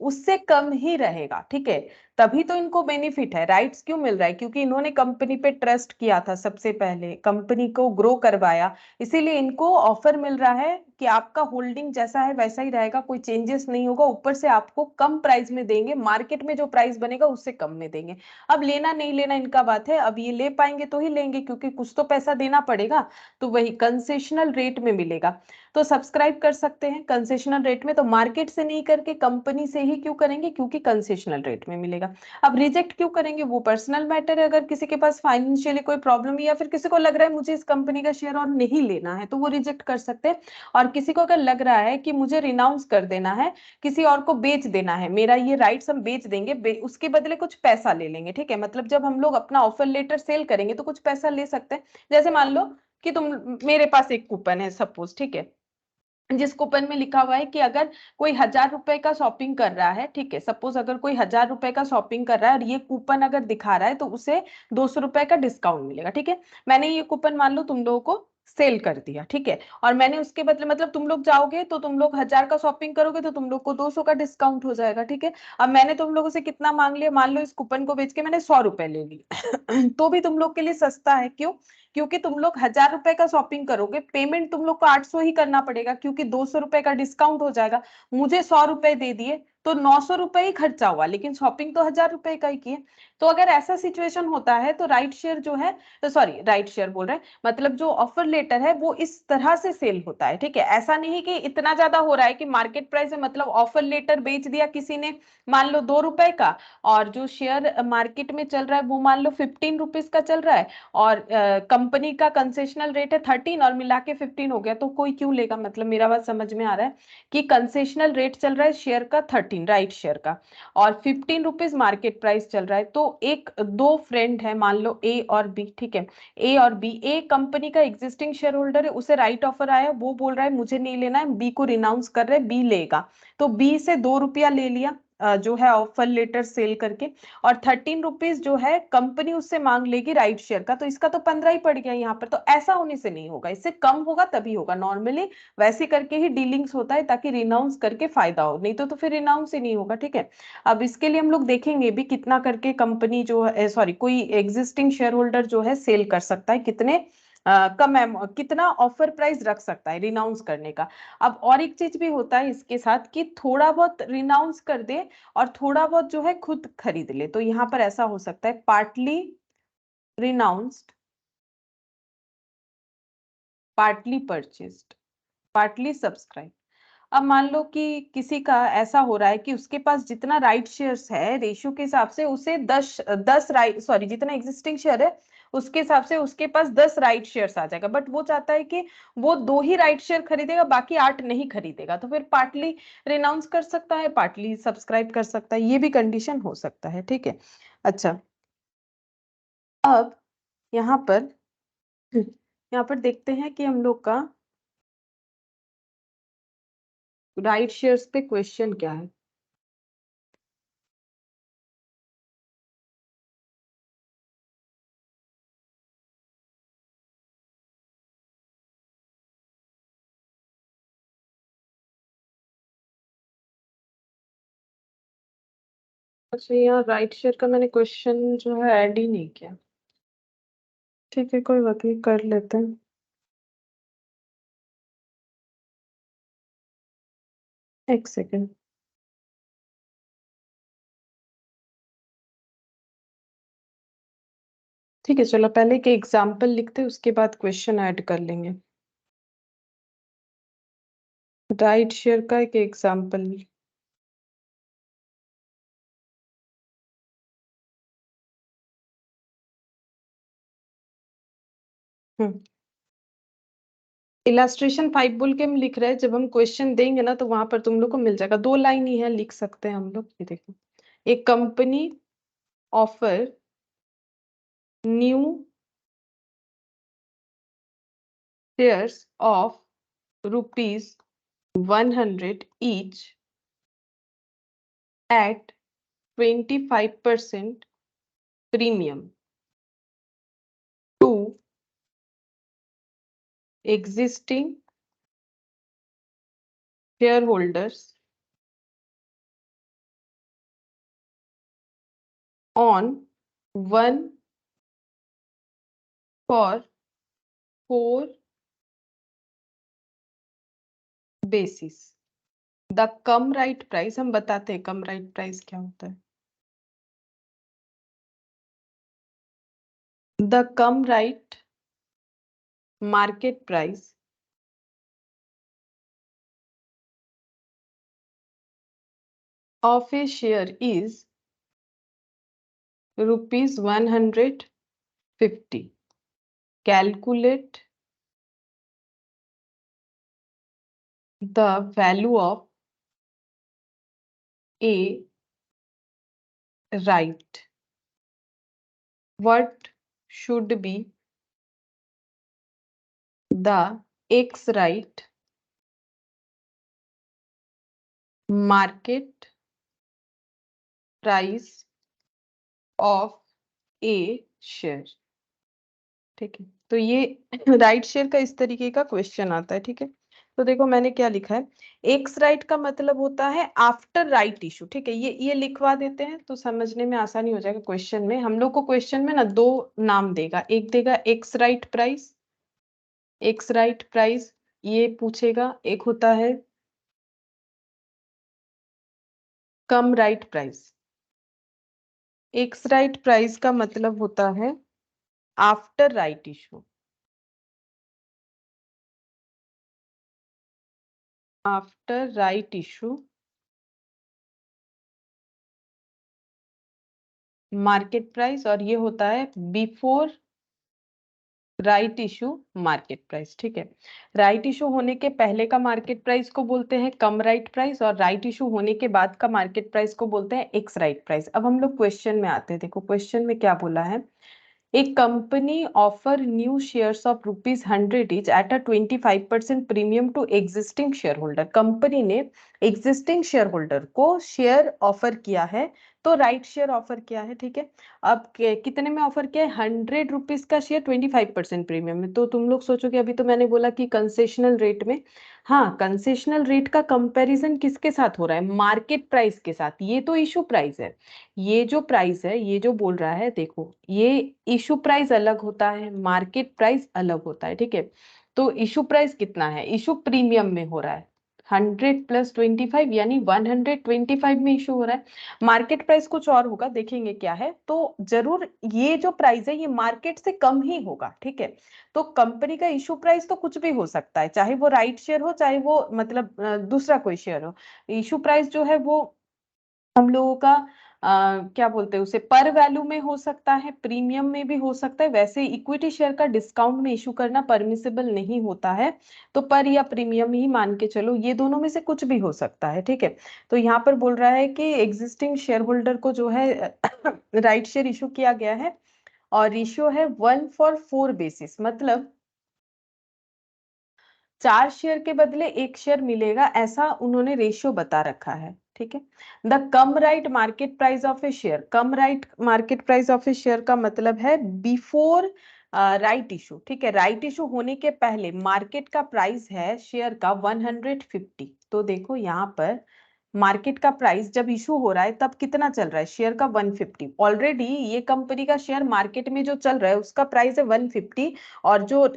उससे कम ही रहेगा, ठीक है। तभी तो इनको बेनिफिट है। राइट्स क्यों मिल रहा है, क्योंकि इन्होंने कंपनी पे ट्रस्ट किया था, सबसे पहले कंपनी को ग्रो करवाया, इसीलिए इनको ऑफर मिल रहा है कि आपका होल्डिंग जैसा है वैसा ही रहेगा, कोई चेंजेस नहीं होगा, ऊपर से आपको कम प्राइस में देंगे, मार्केट में जो प्राइस बनेगा उससे कम में देंगे। अब लेना नहीं लेना इनका बात है, अब ये ले पाएंगे तो ही लेंगे क्योंकि कुछ तो पैसा देना पड़ेगा, तो वही कंसेशनल रेट में मिलेगा। तो सब्सक्राइब कर सकते हैं कंसेशनल रेट में, तो मार्केट से नहीं करके कंपनी से ही क्यों करेंगे, क्योंकि कंसेशनल रेट में मिलेगा। मिलेगा। अब रिजेक्ट क्यों करेंगे, वो पर्सनल मैटर है। अगर किसी के पास फाइनेंशियली कोई प्रॉब्लम है या फिर किसी को लग रहा है मुझे इस कंपनी का शेयर और नहीं लेना है, तो वो रिजेक्ट कर सकते हैं। और किसी को अगर लग रहा है कि मुझे रिनाउंस कर देना है, किसी और को बेच देना है, मेरा ये राइट्स हम बेच देंगे, उसके बदले कुछ पैसा ले लेंगे, ठीक है। मतलब जब हम लोग अपना ऑफर लेटर सेल करेंगे तो कुछ पैसा ले सकते हैं। जैसे मान लो कि तुम, मेरे पास एक कूपन है सपोज, ठीक है, जिस कूपन में लिखा हुआ है कि अगर कोई 1,000 रुपए का शॉपिंग कर रहा है, ठीक है, सपोज अगर कोई 1,000 रुपए का शॉपिंग कर रहा है और ये कूपन अगर दिखा रहा है तो उसे 200 रुपए का डिस्काउंट मिलेगा, ठीक है। मैंने ये कूपन मान लो तुम लोगों को सेल कर दिया, ठीक है, और मैंने उसके बदले, मतलब तुम लोग जाओगे तो तुम लोग 1,000 का शॉपिंग करोगे तो तुम लोग को 200 का डिस्काउंट हो जाएगा, ठीक है। अब मैंने तुम लोगों से कितना मांग लिया, मान लो इस कूपन को बेच के मैंने 100 रुपए ले लिए तो भी तुम लोग के लिए सस्ता है, क्यों? क्योंकि तुम लोग 1,000 रुपए का शॉपिंग करोगे, पेमेंट तुम लोग को 800 ही करना पड़ेगा, क्योंकि 200 रुपए का डिस्काउंट हो जाएगा। मुझे 100 रुपए दे दिए तो 900 रुपए ही खर्चा हुआ, लेकिन शॉपिंग तो 1,000 रुपए का ही किए। तो अगर ऐसा सिचुएशन होता है तो राइट शेयर जो है, तो सॉरी, राइट शेयर बोल रहे हैं, मतलब जो ऑफर लेटर है वो इस तरह से सेल होता है, ठीक है। ऐसा नहीं कि इतना ज्यादा हो रहा है कि मार्केट प्राइस है, मतलब ऑफर लेटर बेच दिया किसी ने मान लो 2 रुपए का, और जो शेयर मार्केट में चल रहा है वो मान लो 15 रुपीज का चल रहा है, और कंपनी का कंसेशनल रेट है 13 और मिला के 15 हो गया, तो कोई क्यों लेगा? मतलब मेरा बात समझ में आ रहा है कि कंसेशनल रेट चल रहा है शेयर का 13, राइट शेयर का, और 15 रुपीज मार्केट प्राइस चल रहा है। तो एक दो फ्रेंड है, मान लो ए और बी, ठीक है, ए और बी, ए कंपनी का एग्जिस्टिंग शेयर होल्डर है, उसे राइट ऑफर आया, वो बोल रहा है मुझे नहीं लेना है, बी को रिनाउंस कर रहे हैं, बी लेगा। तो बी से 2 रुपया ले लिया जो है ऑफर लेटर सेल करके, और 13 रुपीज जो है कंपनी उससे मांग लेगी राइट शेयर का, तो इसका तो 15 ही पड़ गया यहाँ पर। तो ऐसा होने से नहीं होगा, इससे कम होगा तभी होगा, नॉर्मली वैसे करके ही डीलिंग्स होता है ताकि रिनाउंस करके फायदा हो, नहीं तो फिर रिनाउंस ही नहीं होगा, ठीक है। अब इसके लिए हम लोग देखेंगे भी कितना करके कंपनी जो है, सॉरी, कोई एग्जिस्टिंग शेयर होल्डर जो है सेल कर सकता है, कितने कितना ऑफर प्राइस रख सकता है रिनाउंस करने का। अब और एक चीज भी होता है इसके साथ कि थोड़ा बहुत रिनाउंस कर दे और थोड़ा बहुत जो है खुद खरीद ले, तो यहाँ पर ऐसा हो सकता है partly renounced, partly purchased, partly subscribe. अब मान लो कि किसी का ऐसा हो रहा है कि उसके पास जितना राइट शेयर्स है रेशियो के हिसाब से उसे 10 राइट, सॉरी, जितना एग्जिस्टिंग शेयर है उसके हिसाब से उसके पास 10 राइट शेयर्स आ जाएगा, बट वो चाहता है कि वो 2 ही राइट शेयर खरीदेगा, बाकी 8 नहीं खरीदेगा, तो फिर पार्टली रिनाउंस कर सकता है, पार्टली सब्सक्राइब कर सकता है, ये भी कंडीशन हो सकता है, ठीक है। अच्छा, अब यहाँ पर देखते हैं कि हम लोग का राइट शेयर्स पे क्वेश्चन क्या है। अच्छा, यहाँ राइट शेयर का मैंने क्वेश्चन जो है ऐड ही नहीं किया, ठीक है, कोई बात नहीं, कर लेते हैं। एक सेकेंड। ठीक है, चलो पहले के एग्जाम्पल लिखते हैं, उसके बाद क्वेश्चन ऐड कर लेंगे। राइट शेयर का एक एग्जाम्पल। हम्म, इलास्ट्रेशन 5 बोल के हम लिख रहे हैं, जब हम क्वेश्चन देंगे ना तो वहां पर तुम लोग को मिल जाएगा, 2 लाइन ही है, लिख सकते हैं हम लोग। ये देखो, एक company offer new shares of ₹100 each at 25% premium to existing shareholders on 1/4 basis. The cum right price, हम बताते हैं कम राइट प्राइस क्या होता है। The cum right market price of a share is ₹150. Calculate the value of a right. What should be the X right market price of a share? ठीक है, तो ये राइट शेयर का इस तरीके का क्वेश्चन आता है। ठीक है, तो देखो मैंने क्या लिखा है, एक्स राइट का मतलब होता है आफ्टर राइट इशू। ठीक है, ये लिखवा देते हैं तो समझने में आसानी हो जाएगा। क्वेश्चन में हम लोग को क्वेश्चन में ना दो नाम देगा, एक देगा ex right price, ex right price ये पूछेगा, एक होता है cum right price. Ex right price का मतलब होता है after right issue, after right issue market price, और ये होता है before right issue market price. ठीक है, राइट इशू होने के पहले का मार्केट प्राइस को बोलते हैं कम राइट प्राइस, और राइट इशू होने के बाद का मार्केट प्राइस को बोलते हैं एक्स राइट प्राइस। अब हम लोग क्वेश्चन में आते हैं। देखो क्वेश्चन में क्या बोला है, A company offer new shares of ₹100 each at a 25% premium to existing shareholder. Company ने existing shareholder को शेयर ऑफर किया है, तो राइट शेयर ऑफर किया है। ठीक है, अब कितने में ऑफर किया है, ₹100 का शेयर 25% प्रीमियम में। तो तुम लोग सोचोगे अभी तो मैंने बोला कि कंसेशनल रेट में, हाँ कंसेशनल रेट का कंपैरिजन किसके साथ हो रहा है, मार्केट प्राइस के साथ। ये तो इशू प्राइस है, ये जो प्राइस है, ये जो बोल रहा है, देखो ये इशू प्राइस अलग होता है, मार्केट प्राइस अलग होता है। ठीक है, तो इशू प्राइस कितना है, इशू प्रीमियम में हो रहा है, 100 + 25 यानी 125 में इशू हो रहा है। मार्केट प्राइस कुछ और होगा, देखेंगे क्या है। तो जरूर ये जो प्राइस है ये मार्केट से कम ही होगा। ठीक है, तो कंपनी का इशू प्राइस तो कुछ भी हो सकता है, चाहे वो राइट शेयर हो, चाहे वो मतलब दूसरा कोई शेयर हो। इशू प्राइस जो है वो हम लोगों का क्या बोलते हैं उसे, पर वैल्यू में हो सकता है, प्रीमियम में भी हो सकता है। वैसे इक्विटी शेयर का डिस्काउंट में इशू करना परमिसिबल नहीं होता है, तो पर या प्रीमियम ही मान के चलो, ये दोनों में से कुछ भी हो सकता है। ठीक है, तो यहाँ पर बोल रहा है कि एग्जिस्टिंग शेयर होल्डर को जो है राइट शेयर इशू किया गया है, और रेशियो है 1:4 बेसिस, मतलब 4 शेयर के बदले 1 शेयर मिलेगा, ऐसा उन्होंने रेशियो बता रखा है। ठीक है, the cum right market price of A share, come right market price of A share का मतलब है बिफोर राइट इशू। ठीक है, राइट इशू होने के पहले मार्केट का प्राइस है शेयर का 150। तो देखो यहाँ पर मार्केट का प्राइस जब इशू हो रहा है तब कितना चल रहा है, शेयर का 150। ऑलरेडी ये कंपनी का शेयर मार्केट में जो चल रहा है उसका प्राइस है 150, और जो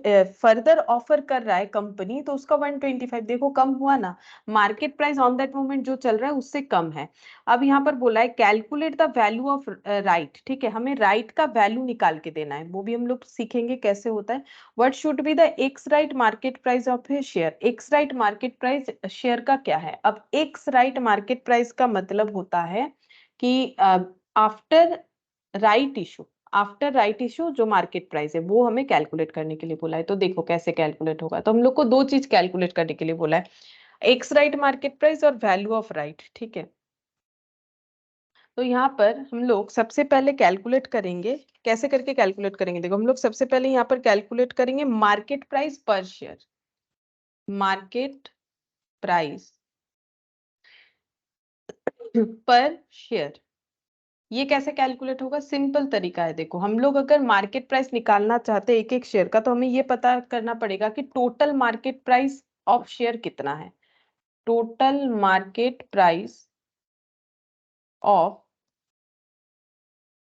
फर्दर ऑफर कर रहा है कंपनी तो उसका 125। देखो कम हुआ ना, market price on that moment जो चल रहा है उससे कम है। अब यहाँ पर बोला है calculate the value of right. ठीक है, हमें राइट का वैल्यू निकाल के देना है, वो भी हम लोग सीखेंगे कैसे होता है। What should be the x right market price of A share, x right market price share का क्या है। अब एक्स राइट मार्केट प्राइस का मतलब होता है कि after right issue, after right issue जो मार्केट प्राइस है वो हमें कैलकुलेट करने के लिए बोला है। तो देखो कैसे कैलकुलेट होगा, तो हम लोग को दो चीज कैलकुलेट करने के लिए बोला है, एक्स राइट मार्केट प्राइस और वैल्यू ऑफ राइट। ठीक है, तो यहाँ पर हम लोग सबसे पहले कैलकुलेट करेंगे, कैसे करके कैलकुलेट करेंगे, देखो हम लोग सबसे पहले यहाँ पर कैलकुलेट करेंगे मार्केट प्राइस पर शेयर, मार्केट प्राइस पर शेयर। ये कैसे कैलकुलेट होगा, सिंपल तरीका है। देखो हम लोग अगर मार्केट प्राइस निकालना चाहते हैं एक एक शेयर का, तो हमें ये पता करना पड़ेगा कि total market price of share कितना है, total market price of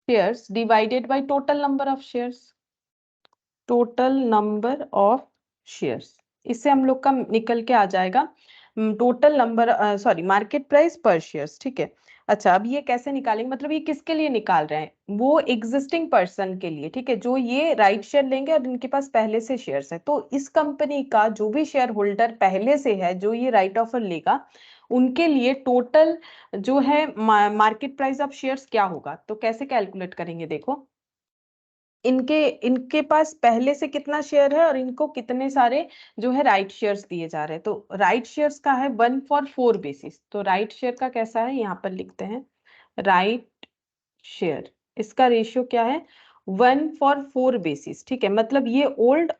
shares divided by total number of shares, total number of shares. इससे हम लोग का निकल के आ जाएगा total number, sorry market price पर शेयर्स। ठीक है, अच्छा अब ये कैसे निकालेंगे, मतलब ये किसके लिए निकाल रहे हैं, वो एग्जिस्टिंग पर्सन के लिए। ठीक है, जो ये राइट शेयर लेंगे और इनके पास पहले से शेयर्स है, तो इस कंपनी का जो भी शेयर होल्डर पहले से है जो ये राइट ऑफर लेगा, उनके लिए टोटल जो है मार्केट प्राइस ऑफ शेयर्स क्या होगा। तो कैसे कैलकुलेट करेंगे, देखो इनके इनके पास पहले से कितना शेयर है और इनको कितने सारे जो है राइट शेयर्स दिए जा रहे हैं। तो राइट शेयर्स का है 1/4 बेसिस। तो राइट शेयर का कैसा है, यहाँ पर लिखते हैं राइट शेयर, इसका रेशियो क्या है 1/4 बेसिस। ठीक है, मतलब ये ओल्ड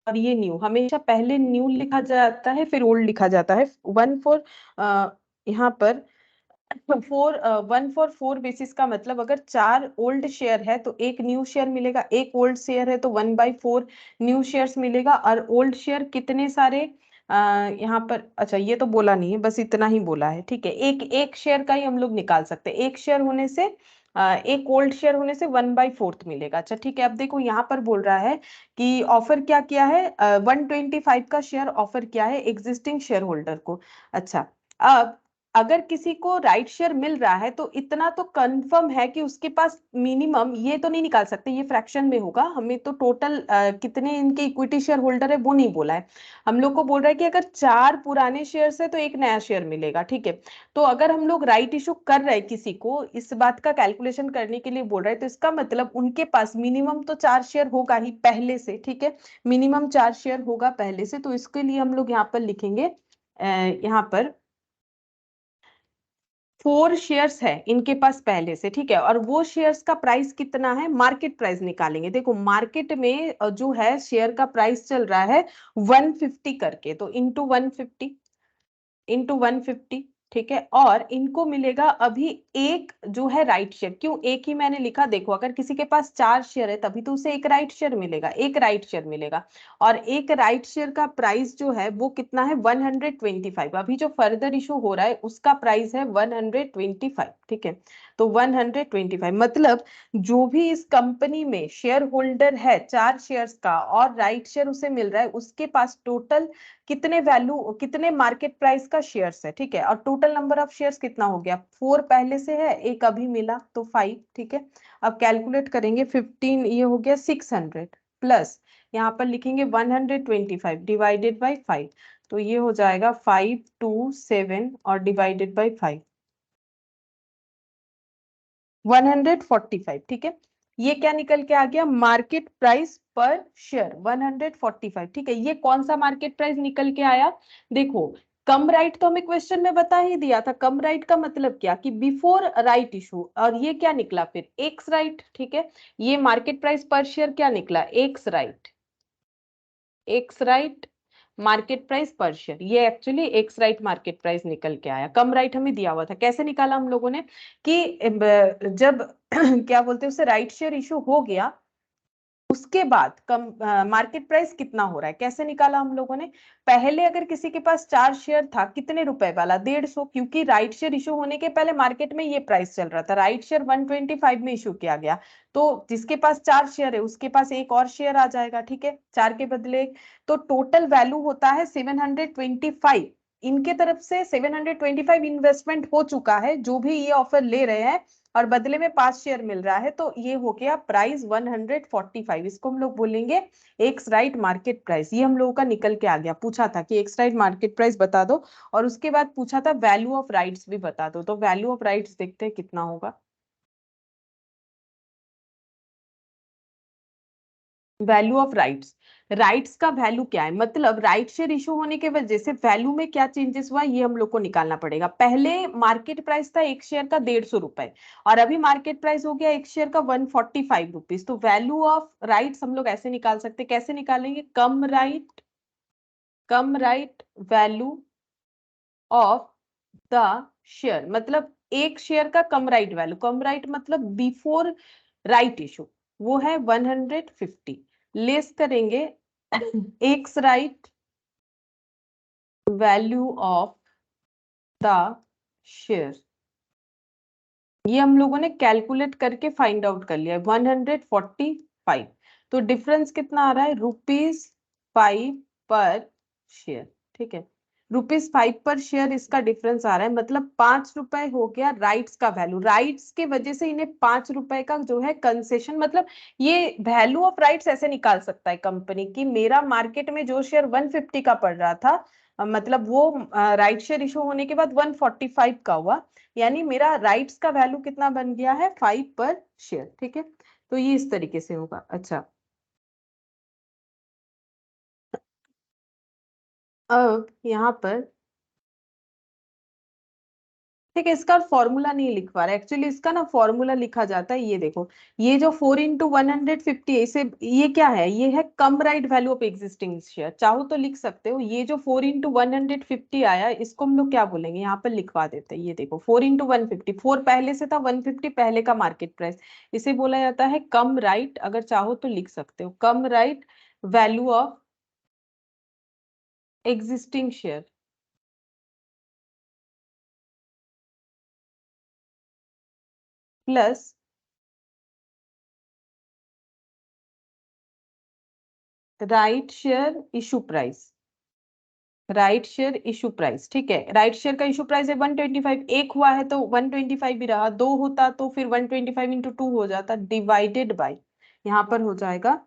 और ये न्यू, हमेशा पहले न्यू लिखा जाता है फिर ओल्ड लिखा जाता है। 1/4 यहाँ पर 1/4 बेसिस का मतलब अगर 4 ओल्ड शेयर है तो एक न्यू शेयर मिलेगा, एक ओल्ड शेयर है तो 1/4 न्यू शेयर्स मिलेगा। और ओल्ड शेयर कितने सारे यहाँ पर, अच्छा ये तो बोला नहीं है, बस इतना ही बोला है। ठीक है, एक एक शेयर का ही हम लोग निकाल सकते हैं, एक शेयर होने से एक ओल्ड शेयर होने से 1/4 मिलेगा। अच्छा ठीक है, अब देखो यहाँ पर बोल रहा है कि ऑफर क्या किया है, 125 का शेयर ऑफर किया है एग्जिस्टिंग शेयर होल्डर को। अच्छा, अब अगर किसी को राइट शेयर मिल रहा है तो इतना तो कंफर्म है कि उसके पास मिनिमम, ये तो नहीं निकाल सकते, ये फ्रैक्शन में होगा, हमें तो टोटल कितने इनके इक्विटी शेयर होल्डर है वो नहीं बोला है। हम लोग को बोल रहा है कि अगर 4 पुराने शेयर है तो एक नया शेयर मिलेगा। ठीक है, तो अगर हम लोग राइट इशू कर रहे हैं किसी को, इस बात का कैलकुलेशन करने के लिए बोल रहे हैं, तो इसका मतलब उनके पास मिनिमम तो 4 शेयर होगा ही पहले से। ठीक है, मिनिमम 4 शेयर होगा पहले से, तो इसके लिए हम लोग यहाँ पर लिखेंगे यहाँ पर 4 शेयर्स है इनके पास पहले से। ठीक है, और वो शेयर्स का प्राइस कितना है, मार्केट प्राइस निकालेंगे। देखो मार्केट में जो है शेयर का प्राइस चल रहा है 150 करके, तो इंटू 150। ठीक है, और इनको मिलेगा अभी एक जो है राइट शेयर। क्यों एक ही मैंने लिखा, देखो अगर किसी के पास 4 शेयर है तभी तो उसे एक राइट शेयर मिलेगा, एक राइट शेयर मिलेगा। और एक राइट शेयर का प्राइस जो है वो कितना है 125। अभी जो फर्दर इशू हो रहा है उसका प्राइस है 125। ठीक है, तो 125 मतलब जो भी इस कंपनी में शेयर होल्डर है 4 शेयर्स का और राइट शेयर उसे मिल रहा है, उसके पास टोटल कितने वैल्यू, कितने मार्केट प्राइस का शेयर्स है। ठीक है, और टोटल नंबर ऑफ शेयर्स कितना हो गया, 4 पहले से है, एक अभी मिला तो 5। ठीक है, अब कैलकुलेट करेंगे 15, ये हो गया 600 प्लस यहाँ पर लिखेंगे 125 डिवाइडेड बाई 5, तो ये हो जाएगा 527 और डिवाइडेड बाई 5 145। ठीक है, ये क्या निकल के आ गया, मार्केट प्राइस पर शेयर 145। ठीक है, ये कौन सा मार्केट प्राइस निकल के आया, देखो कम राइट तो हमें क्वेश्चन में बता ही दिया था। कम राइट का मतलब क्या कि बिफोर राइट इशू, और ये क्या निकला फिर एक्स राइट। ठीक है, ये मार्केट प्राइस पर शेयर क्या निकला, x right, x right market price पर शेयर, ये actually x right market price निकल के आया। कम राइट हमें दिया हुआ था, कैसे निकाला हम लोगों ने कि जब क्या बोलते हैं उसे राइट शेयर इशू हो गया उसके बाद कम मार्केट प्राइस कितना हो रहा है, कैसे निकाला हम लोगों ने, पहले अगर किसी के पास 4 शेयर था कितने रुपए वाला 150, क्योंकि राइट शेयर इशू होने के पहले मार्केट में ये प्राइस चल रहा था, राइट शेयर 125 में इशू किया गया, तो जिसके पास 4 शेयर है उसके पास एक और शेयर आ जाएगा। ठीक है, 4 के बदले तो टोटल वैल्यू होता है 725। इनके तरफ से 725 इन्वेस्टमेंट हो चुका है, जो भी ये ऑफर ले रहे हैं और बदले में 5 शेयर मिल रहा है, तो ये हो गया प्राइस 145। इसको हम लोग बोलेंगे एक्स राइट मार्केट प्राइस। ये हम लोगों का निकल के आ गया, पूछा था कि एक्स राइट मार्केट प्राइस बता दो, और उसके बाद पूछा था वैल्यू ऑफ राइट्स भी बता दो। तो वैल्यू ऑफ राइट्स देखते हैं कितना होगा, वैल्यू ऑफ राइट्स, राइट्स का वैल्यू क्या है, मतलब राइट शेयर इशू होने के वजह से वैल्यू में क्या चेंजेस हुआ ये हम लोग को निकालना पड़ेगा। पहले मार्केट प्राइस था एक शेयर का 150 रुपए, और अभी मार्केट प्राइस हो गया एक शेयर का 145 रुपीज। तो वैल्यू ऑफ राइट्स हम लोग ऐसे निकाल सकते, कैसे निकालेंगे, cum right value of the share, मतलब एक शेयर का cum right value, cum right मतलब बिफोर राइट इशू, वो है 150, लेस करेंगे ex right value of the share, ये हम लोगों ने कैलकुलेट करके फाइंड आउट कर लिया 145। तो डिफरेंस कितना आ रहा है, ₹5 पर शेयर। ठीक है, ₹5 पर शेयर इसका डिफरेंस आ रहा है, मतलब ₹5 हो गया राइट्स का वैल्यू। राइट्स के वजह से इन्हें ₹5 का जो है कंसेशन, मतलब ये वैल्यू ऑफ राइट्स ऐसे निकाल सकता है कंपनी की, मेरा मार्केट में जो शेयर 150 का पड़ रहा था, मतलब वो राइट शेयर इशू होने के बाद 145 का हुआ, यानी मेरा राइट्स का वैल्यू कितना बन गया है 5 पर शेयर। ठीक है, तो ये इस तरीके से होगा। अच्छा, अब यहाँ पर ठीक है, इसका फॉर्मूला नहीं लिखवा रहा एक्चुअली, इसका ना फॉर्मूला लिखा जाता है, ये देखो, ये जो 4 × 150 है, इसे ये क्या है, ये है cum right value of existing share, चाहो तो लिख सकते हो। ये जो 4 × 150 आया, इसको हम लोग क्या बोलेंगे, यहाँ पर लिखवा देते हैं, ये देखो 4 × 150, 4 पहले से था, 150 पहले का मार्केट प्राइस, इसे बोला जाता है कम राइट, अगर चाहो तो लिख सकते हो cum right value of existing share plus right share issue price. Right share issue price, ठीक है, राइट शेयर का इशू प्राइस है 125, एक हुआ है तो 125 ही रहा, दो होता तो फिर 125 × 2 हो जाता, डिवाइडेड बाय, यहाँ पर हो जाएगा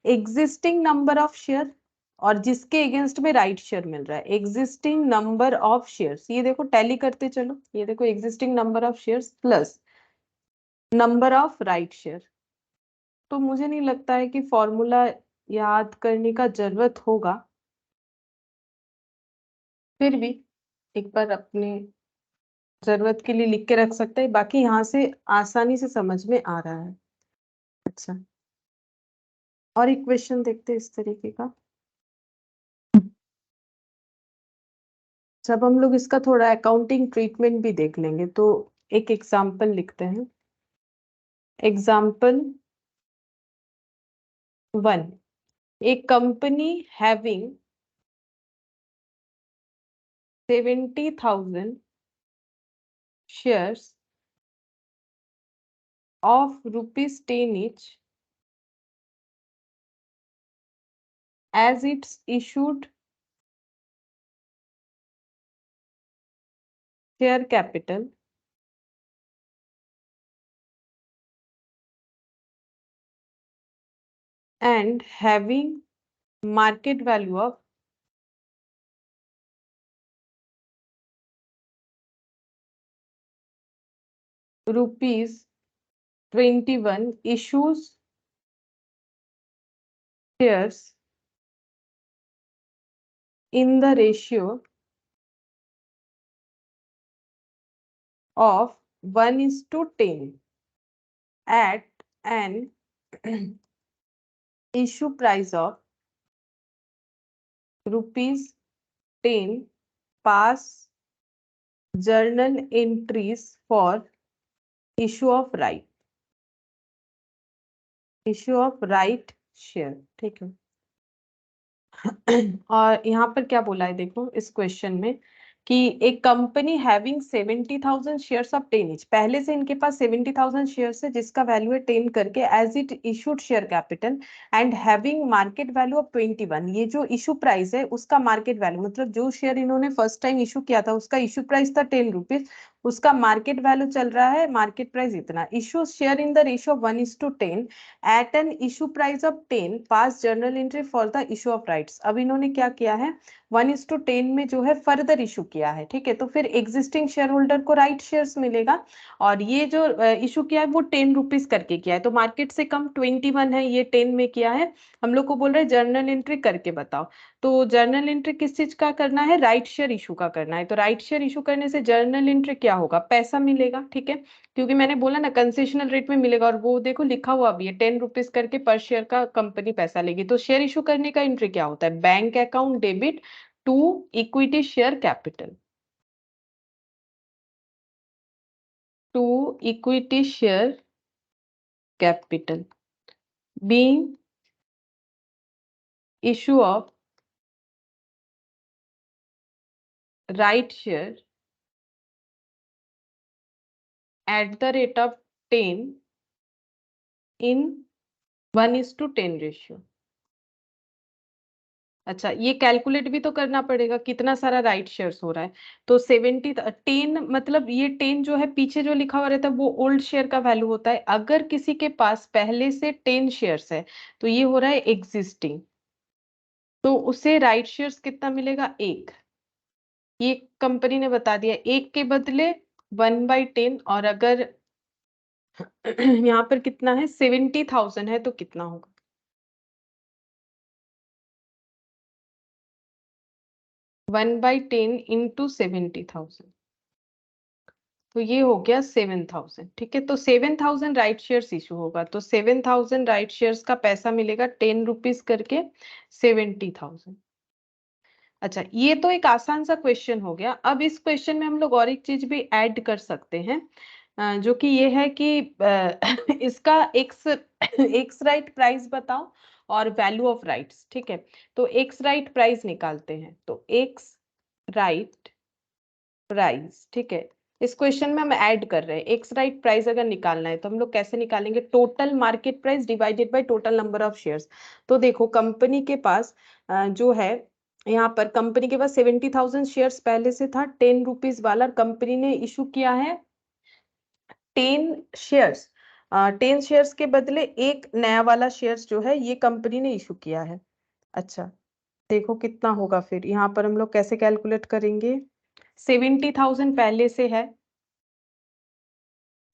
एग्जिस्टिंग नंबर ऑफ शेयर, और जिसके अगेंस्ट में राइट शेयर मिल रहा है, एग्जिस्टिंग नंबर ऑफ शेयर्स, ये देखो टैली करते चलो, ये देखो existing number of shares plus number of right share. तो मुझे नहीं लगता है कि फॉर्मूला याद करने का जरूरत होगा, फिर भी एक बार अपने जरूरत के लिए लिख के रख सकते हैं, बाकी यहाँ से आसानी से समझ में आ रहा है। अच्छा, और एक क्वेश्चन देखते हैं इस तरीके का, जब हम लोग इसका थोड़ा अकाउंटिंग ट्रीटमेंट भी देख लेंगे, तो एक एग्जाम्पल लिखते हैं। Example 1, A company having 70,000 shares of ₹10 each as its issued share capital and having market value of ₹21 issues shares in the ratio of 1:10 at an issue price of ₹10, pass journal entries for issue of right share। ठीक है, और यहाँ पर क्या बोला है देखो इस क्वेश्चन में, कि एक company having 70,000 shares of 10 etch, पहले से इनके पास 70,000 शेयर्स है जिसका वैल्यू है 10 करके, as it issued share capital and having market value of 21, ये जो इशू प्राइस है उसका मार्केट वैल्यू, मतलब जो शेयर इन्होंने फर्स्ट टाइम इशू किया था उसका इशू प्राइस था ₹10, उसका मार्केट वैल्यू चल रहा है, मार्केट प्राइस इतना, issue share in the ratio of 1:10 at an issue price of 10, pass journal entry for the issue of rights. अब इन्होंने क्या किया है, 1:10 में जो है फर्दर इशू किया है, ठीक है, तो फिर एग्जिस्टिंग शेयर होल्डर को राइट शेयर्स मिलेगा, और ये जो इशू किया है वो ₹10 करके किया है, तो मार्केट से कम 21 है, ये 10 में किया है, हम लोग को बोल रहे हैं जर्नल एंट्री करके बताओ। तो जर्नल एंट्री किस चीज का करना है, राइट शेयर इशू का करना है, तो राइट शेयर इशू करने से जर्नल एंट्री क्या होगा, पैसा मिलेगा, ठीक है, क्योंकि मैंने बोला ना कंसेशनल रेट में मिलेगा, और वो देखो लिखा हुआ भी है ₹10 करके पर शेयर का कंपनी पैसा लेगी। तो शेयर इशू करने का एंट्री क्या होता है, bank account debit to equity share capital, to equity share capital being issue of right share at the rate of 10 in 1:10 ratio. अच्छा, ये कैलकुलेट भी तो करना पड़ेगा कितना सारा राइट शेयर्स हो रहा है। तो 10 मतलब ये 10 जो है पीछे जो लिखा हुआ रहता है वो ओल्ड शेयर का वैल्यू होता है। अगर किसी के पास पहले से 10 शेयर्स है तो ये हो रहा है एग्जिस्टिंग, तो उसे राइट शेयर्स कितना मिलेगा, एक। ये कंपनी ने बता दिया, एक के बदले 1/10। और अगर यहाँ पर कितना है, 70,000 है, तो कितना होगा, 1/10 इंटू 70,000, तो ये हो गया 7,000। ठीक है, तो 7,000 राइट शेयर्स इशू होगा, तो 7,000 राइट शेयर्स का पैसा मिलेगा 10 रुपीज करके 70,000। अच्छा, ये तो एक आसान सा क्वेश्चन हो गया। अब इस क्वेश्चन में हम लोग और एक चीज भी ऐड कर सकते हैं, जो कि ये है कि इसका एक्स एक्स राइट प्राइस बताओ और वैल्यू ऑफ राइट्स। ठीक है, तो एक्स राइट प्राइस निकालते हैं, तो एक्स राइट प्राइस, ठीक है, इस क्वेश्चन में हम ऐड कर रहे हैं। एक्स राइट प्राइस अगर निकालना है तो हम लोग कैसे निकालेंगे, total market price divided by total number of shares. तो देखो कंपनी के पास जो है, यहाँ पर कंपनी के पास 70,000 शेयर्स पहले से था 10 रुपीज वाला। कंपनी ने इशू किया है 10 शेयर्स। 10 शेयर्स के बदले एक नया वाला शेयर्स जो है ये कंपनी ने इशू किया है। अच्छा, देखो कितना होगा, फिर यहाँ पर हम लोग कैसे कैलकुलेट करेंगे। 70,000 पहले से है,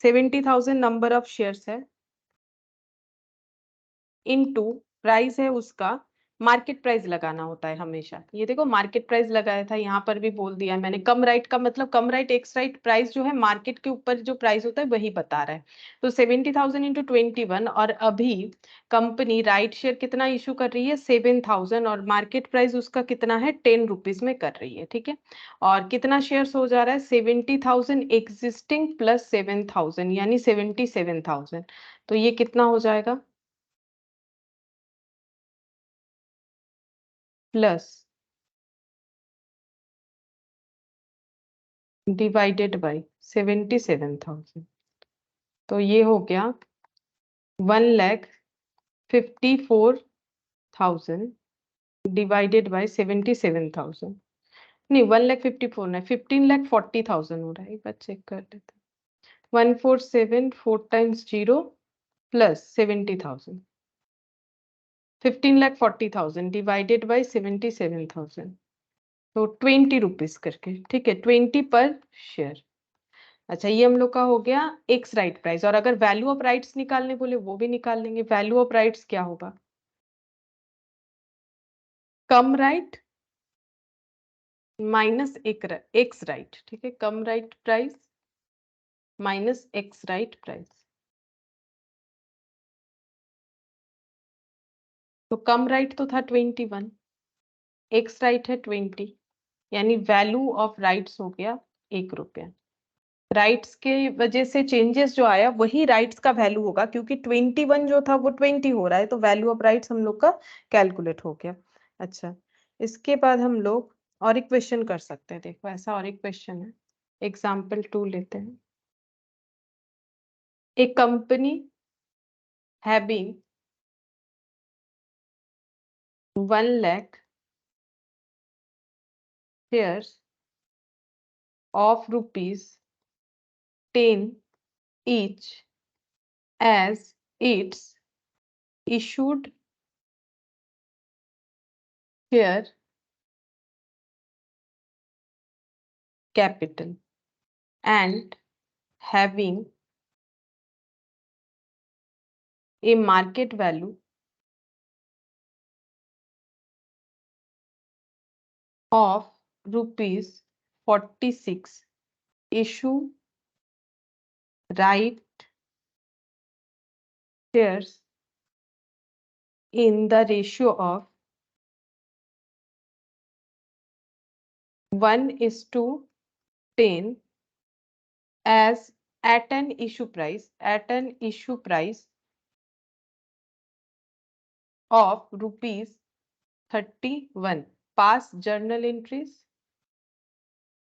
70,000 नंबर ऑफ शेयर्स है, इनटू प्राइस है उसका, मार्केट प्राइस लगाना होता है हमेशा। ये देखो मार्केट प्राइस लगाया था, यहाँ पर भी बोल दिया मैंने। कम राइट का मतलब, कम राइट एक्स राइट प्राइस जो है मार्केट के ऊपर जो प्राइस होता है वही बता रहा है। तो 70,000 इंटू 21, और अभी कंपनी राइट शेयर कितना इशू कर रही है, 7,000, और मार्केट प्राइस उसका कितना है, 10 रुपीज में कर रही है। ठीक है, और कितना शेयर्स हो जा रहा है, 70,000 एग्जिस्टिंग प्लस 7,000 यानी 77,000। तो ये कितना हो जाएगा, प्लस डिवाइडेड बाय 77,000, तो ये हो गया 1,54,000 डिवाइडेड बाय 77,000। नहीं, 1,54,000 नहीं, 15,40,000 हो रहा है, एक बार चेक कर लेते हैं। 1,4,7 4 टाइम्स 0 प्लस 70,000, 15,40,000 डिवाइडेड बाय 77,000, तो 20 रुपीज करके। ठीक है, 20 पर शेयर। अच्छा, ये हम लोग का हो गया एक्स राइट प्राइस। और अगर वैल्यू ऑफ राइट्स निकालने बोले वो भी निकाल लेंगे। वैल्यू ऑफ राइट्स क्या होगा, cum right minus ex right. ठीक है, cum right price minus ex right price. तो कम राइट तो था 21, एक्स राइट है 20, यानी वैल्यू ऑफ राइट्स हो गया 1 रुपया। राइट्स के वजह से चेंजेस जो आया वही राइट्स का वैल्यू होगा, क्योंकि 21 जो था वो 20 हो रहा है, तो वैल्यू ऑफ राइट्स हम लोग का कैलकुलेट हो गया। अच्छा, इसके बाद हम लोग और एक क्वेश्चन कर सकते हैं। देखो ऐसा और एक क्वेश्चन है, एग्जाम्पल 2 लेते हैं। एक company having 1 lakh shares of ₹10 each as its issued share capital, and having a market value of ₹46, issue right shares in the ratio of 1:10 as at an issue price of ₹31.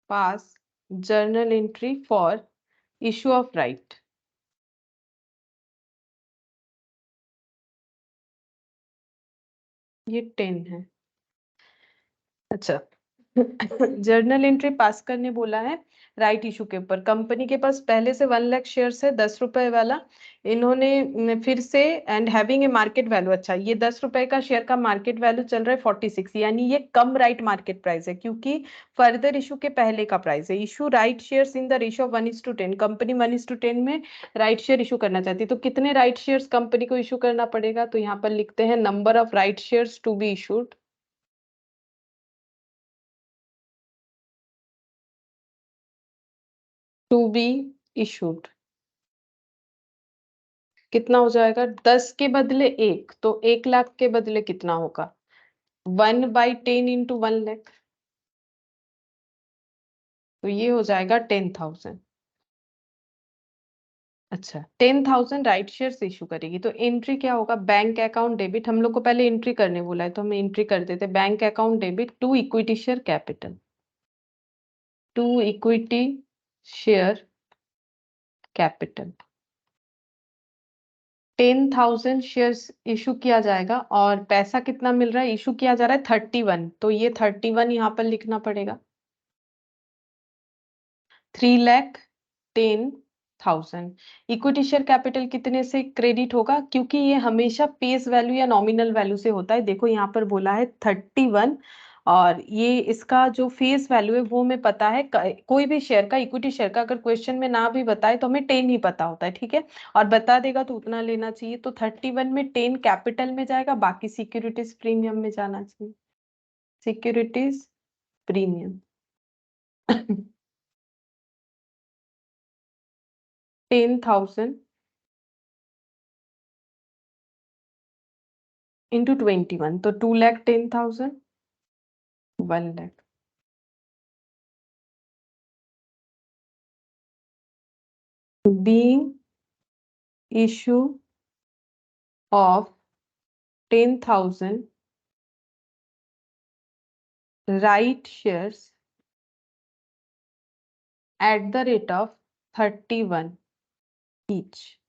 Pass journal entry for issue of right. ये 10 है, अच्छा journal entry पास करने बोला है right issue के ऊपर। Company के पास पहले से 1 लाख शेयर्स है 10 रुपए वाला। इन्होंने फिर से and having a market value, अच्छा ये 10 रुपए का शेयर का मार्केट वैल्यू चल रहा है 46, यानी ये कम राइट मार्केट प्राइस है क्योंकि फर्दर इशू के पहले का प्राइस है। Issue right shares in the ratio of 1:10, company 1:10 में राइट शेयर इशू करना चाहती है, तो कितने राइट शेयर्स कंपनी को इशू करना पड़ेगा? तो यहाँ पर लिखते हैं number of right shares to be issued, to be issued कितना हो जाएगा? 10 के बदले 1, तो 1 लाख के बदले कितना होगा? 1/10 इंटू 1 लाख, तो ये हो जाएगा 10,000। अच्छा 10,000 राइट शेयर्स इशू करेगी, तो एंट्री क्या होगा? बैंक अकाउंट डेबिट, हम लोग को पहले एंट्री करने बोला है तो हम एंट्री कर देते। Bank account debit to equity share capital, to equity share capital 10,000 shares issue किया जाएगा और पैसा कितना मिल रहा है? इशू किया जा रहा है 31, तो ये 31 यहाँ पर लिखना पड़ेगा। 3,10,000 इक्विटी शेयर कैपिटल कितने से क्रेडिट होगा? क्योंकि ये हमेशा फेस वैल्यू या नॉमिनल वैल्यू से होता है। देखो यहाँ पर बोला है 31 और ये इसका जो फेस वैल्यू है वो हमें पता है। कोई भी शेयर का, इक्विटी शेयर का अगर क्वेश्चन में ना भी बताए तो हमें 10 ही पता होता है, ठीक है, और बता देगा तो उतना लेना चाहिए। तो 31 में 10 कैपिटल में जाएगा, बाकी सिक्योरिटीज प्रीमियम में जाना चाहिए, सिक्योरिटीज प्रीमियम 10,000 इंटू 21, तो 2,10,000, 1 lakh being issue of 10,000 right shares at the rate of 31 each.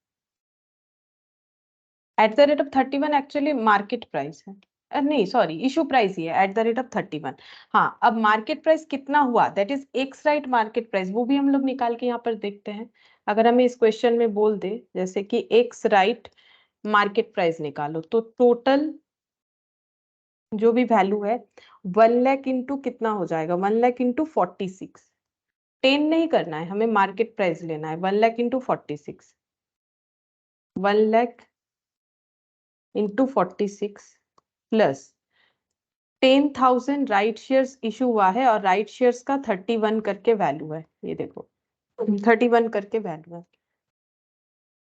Eight the rate of 31 actually market price है, नहीं सॉरी इशू प्राइस ही है एट द रेट ऑफ 31। हाँ, अब मार्केट प्राइस कितना हुआ, that is x right market price, वो भी हम लोग निकाल के यहाँ पर देखते हैं। अगर हमें इस क्वेश्चन में बोल दे जैसे कि एक्स राइट मार्केट प्राइस निकालो, तो टोटल जो भी वैल्यू है 1 लाख इंटू कितना हो जाएगा? 1 लाख इंटू 46, 10 नहीं करना है हमें, मार्केट प्राइस लेना है। 1 lakh into 46, 1 lakh into 46 plus 10,000 right shares issue हुआ है और राइट शेयर्स का 31 करके वैल्यू है, ये देखो 31 करके वैल्यू है।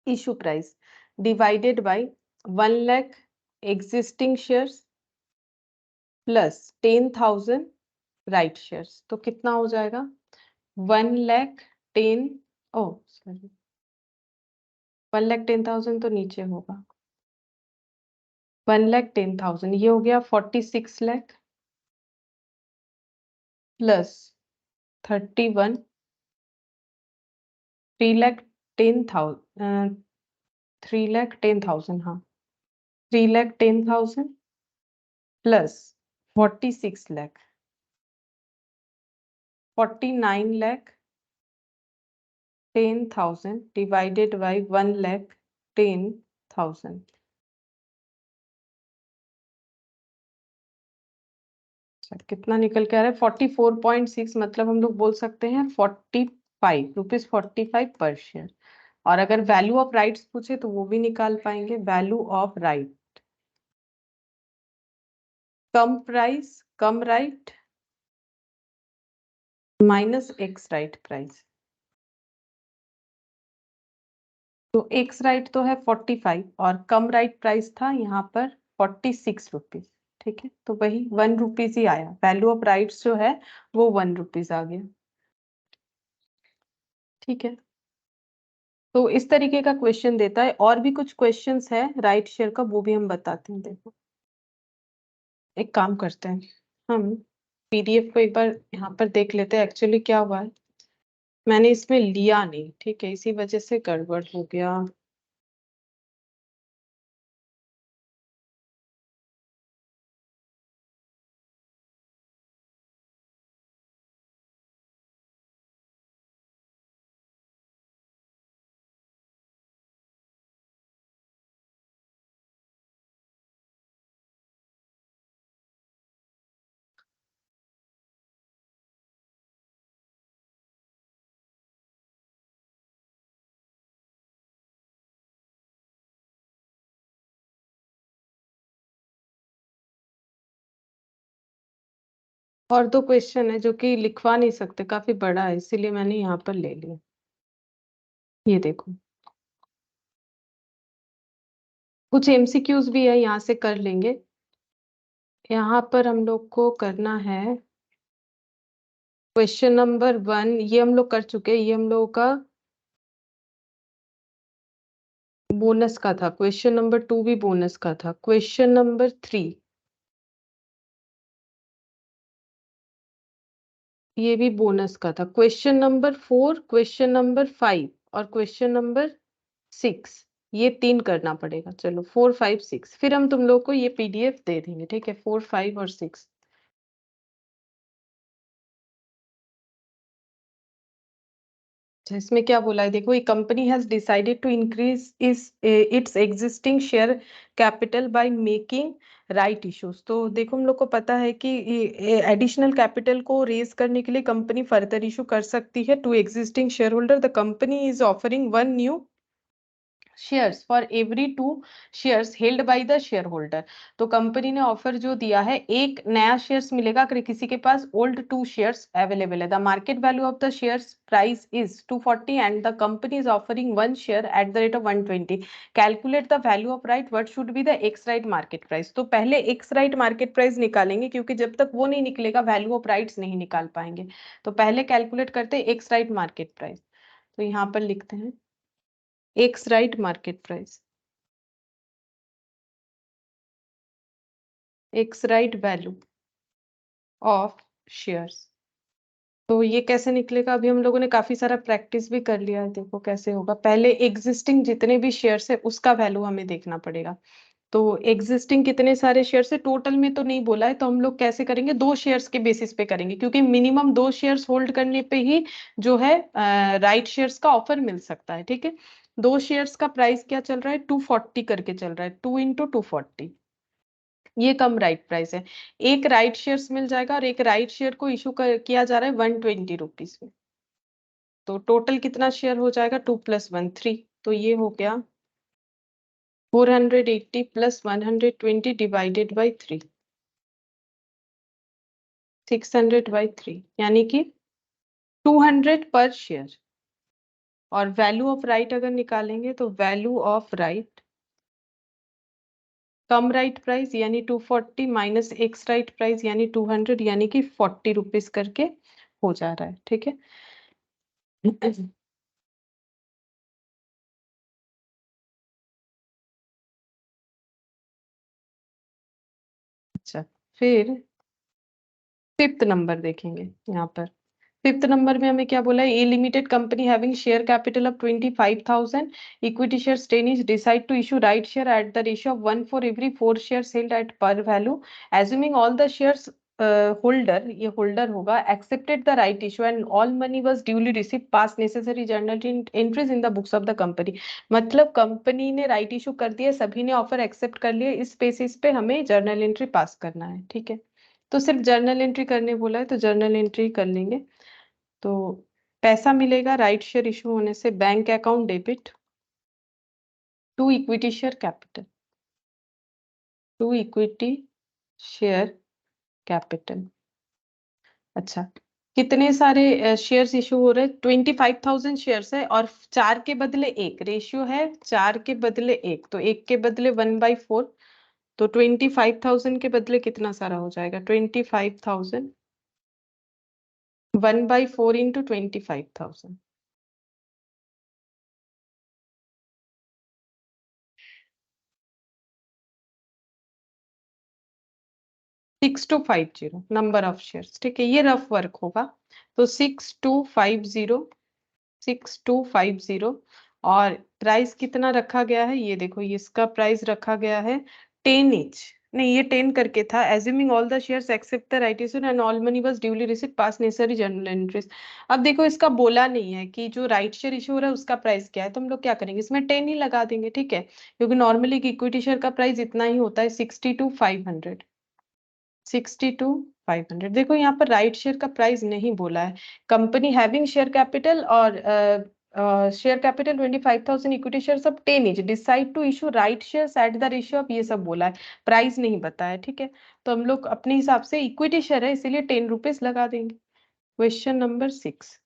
Issue price divided by 1 lakh existing shares plus 10,000 right shares, तो कितना हो जाएगा? 1 लाख 10, ओ सॉरी 1,10,000 तो नीचे होगा, 1,10,000 ये हो गया 46 लाख प्लस 31, 3,10,000, 3,10,000, हाँ 3,10,000 प्लस 46 लाख, 49,10,000 डिवाइडेड बाई 1,10,000। कितना निकल के आ रहा है? 44.6, मतलब हम लोग बोल सकते हैं 45 रुपीज, 45 पर शेयर। और अगर वैल्यू ऑफ राइट्स पूछे तो वो भी निकाल पाएंगे। Value of right, come price cum right minus ex right price, तो एक्स राइट तो है 45 और कम राइट प्राइस था यहाँ पर 46 रुपीज, ठीक है, तो वही 1 रुपीज ही आया। वैल्यू ऑफ राइट्स जो है वो 1 रुपीज आ गया, ठीक है। तो इस तरीके का क्वेश्चन देता है। और भी कुछ क्वेश्चंस है राइट शेयर का, वो भी हम बताते हैं। देखो एक काम करते हैं, हम पीडीएफ को एक बार यहाँ पर देख लेते हैं। एक्चुअली क्या हुआ है, मैंने इसमें लिया नहीं, ठीक है, इसी वजह से गड़बड़ हो गया। और दो क्वेश्चन है जो कि लिखवा नहीं सकते, काफी बड़ा है, इसीलिए मैंने यहाँ पर ले लिया। ये देखो, कुछ एमसीक्यूज भी है, यहाँ से कर लेंगे। यहाँ पर हम लोग को करना है क्वेश्चन नंबर 1, ये हम लोग कर चुके हैं, ये हम लोगों का बोनस का था। क्वेश्चन नंबर 2 भी बोनस का था। क्वेश्चन नंबर 3 ये भी बोनस का था। क्वेश्चन नंबर 4, क्वेश्चन नंबर 5 और क्वेश्चन नंबर 6, ये 3 करना पड़ेगा। चलो 4, 5, 6, फिर हम तुम लोग को ये पीडीएफ दे देंगे, ठीक है? 4, 5 और 6। इसमें क्या बोला है देखो, a company has decided to increase its existing share capital by making right issues. तो देखो हम लोग को पता है कि एडिशनल कैपिटल को रेज करने के लिए कंपनी फर्दर इशू कर सकती है to existing share holder. The company is offering 1 new shares for every 2 shares held by the share holder. तो कंपनी ने ऑफर जो दिया है, एक नया शेयर्स मिलेगा अगर किसी के पास ओल्ड 2 शेयर्स अवेलेबल है। The market value of the shares price is 240 and the company is offering 1 share at the rate of 120। Calculate the value of right, what should be the x right market price. तो पहले x right market price निकालेंगे, क्योंकि जब तक वो नहीं निकलेगा value of rights नहीं निकाल पाएंगे। तो पहले कैलकुलेट करते हैं एक्स राइट मार्केट प्राइस। तो यहाँ पर लिखते हैं x right market price, ex right value of shares. तो ये कैसे निकलेगा? अभी हम लोगों ने काफी सारा प्रैक्टिस भी कर लिया है। देखो कैसे होगा, पहले एग्जिस्टिंग जितने भी शेयर्स है उसका वैल्यू हमें देखना पड़ेगा। तो एग्जिस्टिंग कितने सारे शेयर्स है, टोटल में तो नहीं बोला है, तो हम लोग कैसे करेंगे, 2 शेयर्स के बेसिस पे करेंगे, क्योंकि मिनिमम 2 शेयर्स होल्ड करने पे ही जो है राइट शेयर्स का ऑफर मिल सकता है, ठीक है? 2 शेयर्स का प्राइस क्या चल रहा है, 240 करके चल रहा है, 2 इंटू 240, ये कम राइट प्राइस है। एक राइट शेयर्स मिल जाएगा और एक राइट शेयर को इशू किया जा रहा है 120 रुपीज में। तो टोटल कितना शेयर हो जाएगा, 2 + 1 3। तो ये हो गया 480 + 120 डिवाइडेड बाई 3, 600/3, यानी कि 200 पर शेयर। और वैल्यू ऑफ राइट अगर निकालेंगे तो value of right, come right price यानी 240 माइनस एक्स राइट प्राइस यानी 200, यानी कि 40 रुपीज करके हो जा रहा है, ठीक है? अच्छा, फिर 5th नंबर देखेंगे। यहाँ पर 5th नंबर में हमें क्या बोला है, a limited company having share capital of 25,000 equity shares 10 is decide to issue right share at the ratio of 1 for every 4 shares held at par value, assuming all the shares holder, ये holder होगा, accepted the right issue and all money was duly receive pass necessary journal entries in the books of the company. मतलब company ने right issue कर दिया, सभी ने offer accept कर लिया, इस बेसिस पे हमें जर्नल एंट्री पास करना है, ठीक है? तो सिर्फ जर्नल एंट्री करने बोला है, तो जर्नल एंट्री कर लेंगे। तो पैसा मिलेगा राइट शेयर इशू होने से, bank account debit to equity share capital, to equity share capital. अच्छा, कितने सारे शेयर्स इशू हो रहे हैं, 25,000 शेयर्स है और 4 के बदले 1 रेशियो है, 4 के बदले 1, तो 1 के बदले 1/4। तो 25,000 के बदले कितना सारा हो जाएगा, 25,000 1/4 इंटू 25,000, 6250 नंबर ऑफ शेयर्स, ठीक है? ये रफ वर्क होगा। तो 6250, 6250, और प्राइस कितना रखा गया है, ये देखो, ये इसका प्राइस रखा गया है 10 each, नहीं ये 10 करके था, assuming all the shares except the right issue and all money was duly received pass necessary general entries. अब देखो इसका बोला नहीं है कि जो राइट शेयर इशू हो रहा है उसका प्राइस क्या है, तो हम लोग क्या करेंगे, इसमें 10 ही लगा देंगे, ठीक है? क्योंकि नॉर्मली इक्विटी शेयर का प्राइस इतना ही होता है, 62,500, 62,500। देखो यहाँ पर राइट शेयर का प्राइस नहीं बोला है, कंपनी हैविंग शेयर कैपिटल और शेयर कैपिटल 25,000, इक्विटी शेयर सब 10 each, decide to issue right shares at the ratio of, ये सब बोला है, प्राइस नहीं बताया, ठीक है। तो हम लोग अपने हिसाब से इक्विटी शेयर है इसीलिए 10 रुपीज लगा देंगे। Question number 6,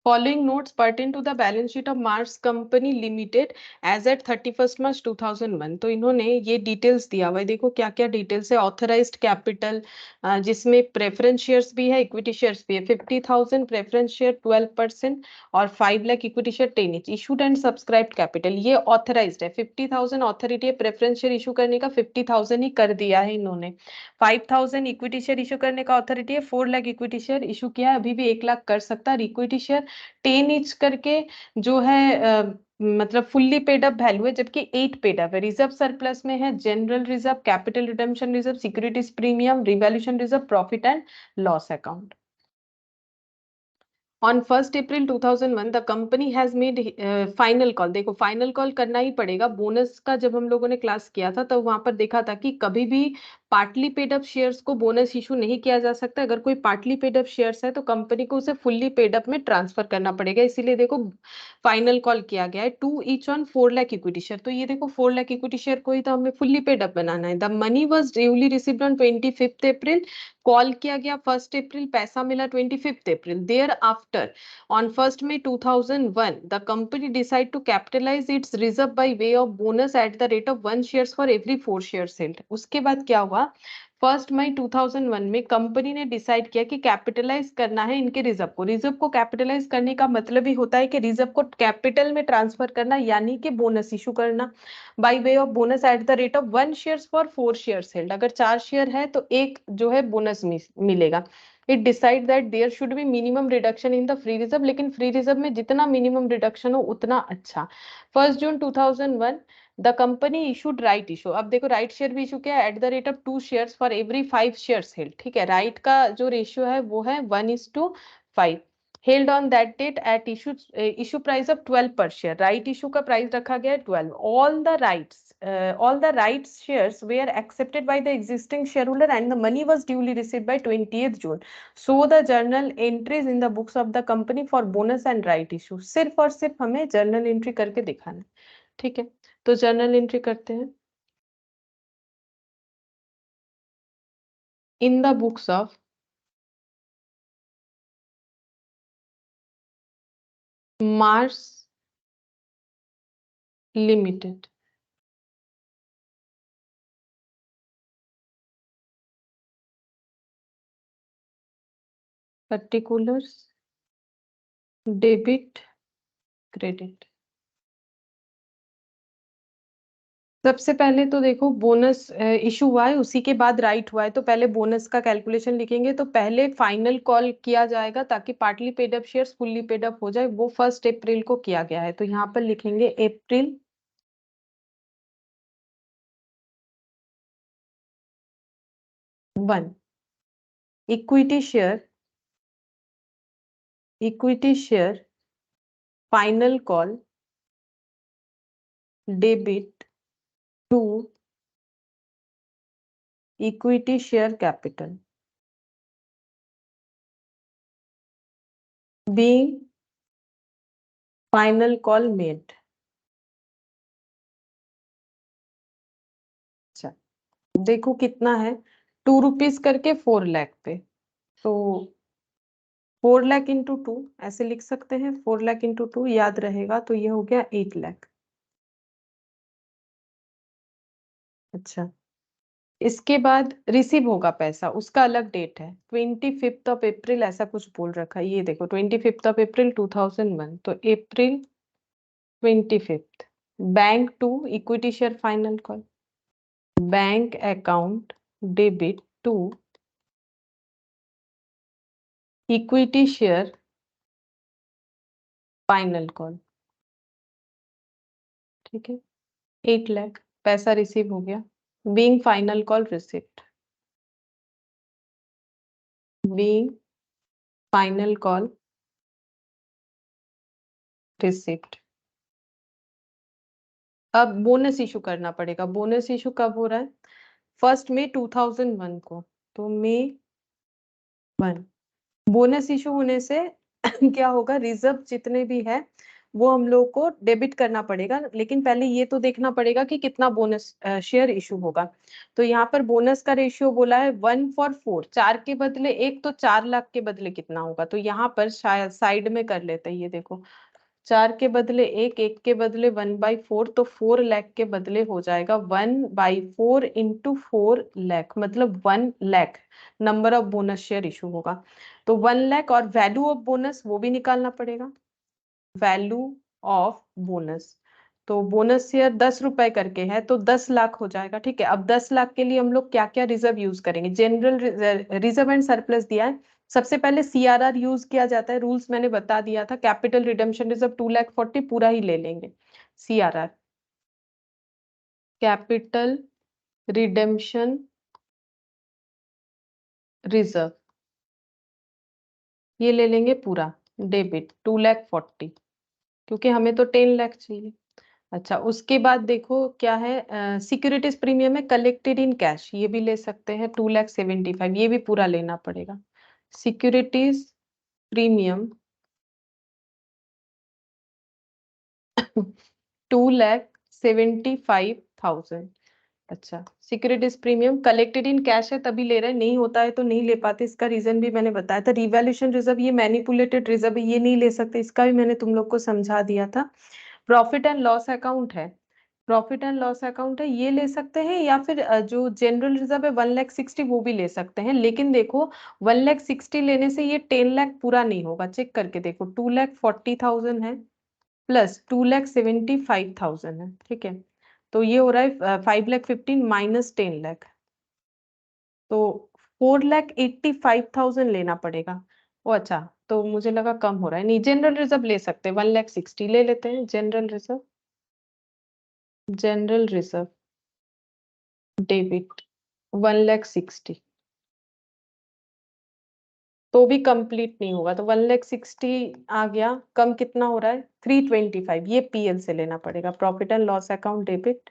following notes pertain to the balance sheet of Mars Company Limited as at 31st March 2001। तो इन्होंने ये डिटेल्स दिया हुआ है, देखो क्या क्या डिटेल्स है। ऑथराइज्ड कैपिटल जिसमें प्रेफरेंस शेयर्स भी है इक्विटी शेयर्स भी है, 50,000 प्रेफरेंस शेयर 12% और 5 lakh equity share 10 inch. Issued and subscribed capital ये ऑथराइज्ड है, 50,000 ऑथोरिटी है प्रेफरेंस शेयर इशू करने का, 50,000 ही कर दिया है इन्होंने। 5,000 इक्विटी शेयर इशू करने का ऑथोरिटी है, 4 लाख इक्विटी शेयर इशू किया है, अभी भी 1 लाख कर सकता है। इक्विटी शेयर 10 इंच करके जो है मतलब फुल्ली पेड अप वैल्यू है, जबकि 8 पेड अप है। रिजर्व सरप्लस में है general reserve, capital redemption reserve, securities premium, revaluation reserve, profit and loss account. On 1st April 2001 the company has made final call. देखो फाइनल कॉल करना ही पड़ेगा, bonus का जब हम लोगों ने क्लास किया था तो वहां पर देखा था कि कभी भी पार्टली पेड अप शेयर्स को बोनस इशू नहीं किया जा सकता। अगर कोई पार्टली पेड अप शेयर्स है तो कंपनी को उसे फुल्ली पेड अप में ट्रांसफर करना पड़ेगा, इसीलिए देखो फाइनल कॉल किया गया है 2 each on 4 lakh equity share. तो ये देखो 4 लाख इक्विटी शेयर को ही तो हमें फुल्ली पेड अप बनाना है। The money was duly received on 25th April, call किया गया 1st April, पैसा मिला 25th April। Thereafter on 1st May 2001 the company decided to capitalize its reserve by way of bonus at the rate of 1 shares for every 4 shares held। उसके बाद क्या हुआ, 1 मई 2001 में company ने डिसाइड किया कि कैपिटलाइज करना है इनके रिजर्व को। रिजर्व को कैपिटलाइज करने का मतलब ही होता है कि रिजर्व को कैपिटल में ट्रांसफर करना, यानी कि बोनस इशू करना। By way of bonus eight the rate of 1 shares for 4 shares held, अगर 4 शेयर है तो एक जो है बोनस मिलेगा। It decide that there should be minimum reduction in the free reserve, लेकिन फ्री रिजर्व में जितना मिनिमम रिडक्शन हो उतना अच्छा। 1 June 2001 the company issued right issue. अब देखो राइट शेयर भी इशू किया at the rate of 2 shares for every 5 shares held, ठीक है। राइट का जो रेशियो है वो है 1:5। Held on that date at issue price of 12 per share, right issue का प्राइस रखा गया है 12। All the rights shares were accepted by the existing shareholder and the money was duly received by 20th June। So the journal entries in the books of the company for bonus and right issue। सिर्फ और सिर्फ हमें journal entry करके दिखाना है, ठीक है। तो जर्नल एंट्री करते हैं। इन the books of Mars limited, particulars, debit, credit. सबसे पहले तो देखो बोनस इशू हुआ है, उसी के बाद राइट हुआ है, तो पहले बोनस का कैलकुलेशन लिखेंगे। तो पहले फाइनल कॉल किया जाएगा ताकि partly paid up shares fully paid up हो जाए, वो 1 अप्रैल को किया गया है। तो यहाँ पर लिखेंगे April, one. Equity share, equity share final call debit to equity share capital being final call made. अच्छा देखो कितना है, 2 रुपीज करके 4 लाख पे, तो 4 लाख इंटू 2 ऐसे लिख सकते हैं, 4 लाख इंटू 2 याद रहेगा, तो ये हो गया 8 लाख। अच्छा इसके बाद रिसीव होगा पैसा, उसका अलग डेट है 25th April, ऐसा कुछ बोल रखा है, ये देखो 25th April 2001, तो April 25। Bank to equity share final call, bank account debit to equity share final call, ठीक है। 8 लाख पैसा रिसीव हो गया, being final call receipt, being final call receipt. अब बोनस इशू करना पड़ेगा। बोनस इशू कब हो रहा है, 1 मई 2001 को, तो मई 1। बोनस इशू होने से क्या होगा, रिजर्व जितने भी है वो हम लोग को डेबिट करना पड़ेगा, लेकिन पहले ये तो देखना पड़ेगा कि कितना बोनस शेयर इशू होगा। तो यहाँ पर बोनस का रेशियो बोला है 1:4, 4 के बदले 1, तो 4 लाख के बदले कितना होगा, तो यहाँ पर शायद साइड में कर लेते हैं, ये देखो 4 के बदले 1, 1 के बदले 1/4, तो 4 लाख के बदले हो जाएगा 1/4 इंटू 4 लाख, मतलब 1 lakh number of bonus share issue होगा। तो 1 लाख, और वैल्यू ऑफ बोनस वो भी निकालना पड़ेगा, वैल्यू ऑफ बोनस। तो बोनस शेयर 10 रुपए करके है, तो 10 लाख हो जाएगा। ठीक है, अब 10 लाख के लिए हम लोग क्या क्या रिजर्व यूज करेंगे, जनरल रिजर्व एंड सरप्लस दिया है। सबसे पहले सीआरआर यूज किया जाता है, रूल्स मैंने बता दिया था, कैपिटल रिडेम्पशन रिजर्व 2,40,000 पूरा ही ले लेंगे। सीआरआर, कैपिटल रिडेम्पशन रिजर्व, ये ले लेंगे पूरा, डेबिट 2,40,000, क्योंकि हमें तो 10 लाख चाहिए। अच्छा, उसके बाद देखो क्या है, सिक्योरिटीज प्रीमियम है कलेक्टेड इन कैश, ये भी ले सकते हैं 2,75,000, ये भी पूरा लेना पड़ेगा। Securities premium 2,75,000। अच्छा, securities premium collected in cash है तभी ले रहे हैं, नहीं होता है तो नहीं ले पाते, इसका रीजन भी मैंने बताया था। रिवैल्यूएशन रिजर्व ये मैनिपुलेटेड रिजर्व है, ये नहीं ले सकते, इसका भी मैंने तुम लोग को समझा दिया था। प्रॉफिट एंड लॉस अकाउंट है, प्रॉफिट एंड लॉस अकाउंट है, ये ले सकते हैं, या फिर जो जनरल रिजर्व है 1,60,000 वो भी ले सकते हैं, लेकिन देखो 1,60,000 लेने से ये 10 लाख पूरा नहीं होगा, चेक करके देखो, 2,40,000 है प्लस 2,75,000 है। ठीक है, तो ये हो रहा है 5,15,000 माइनस 10 लाख, तो 4,85,000 लेना पड़ेगा। ओ अच्छा, तो मुझे लगा कम हो रहा है, नहीं जनरल रिजर्व ले सकते हैं, 1,60,000 ले लेते हैं general reserve, general reserve debit 1,60,000, तो भी कंप्लीट नहीं होगा, तो 1,60,000 आ गया, कम कितना हो रहा है 325, ये पीएल से लेना पड़ेगा, profit and loss account debit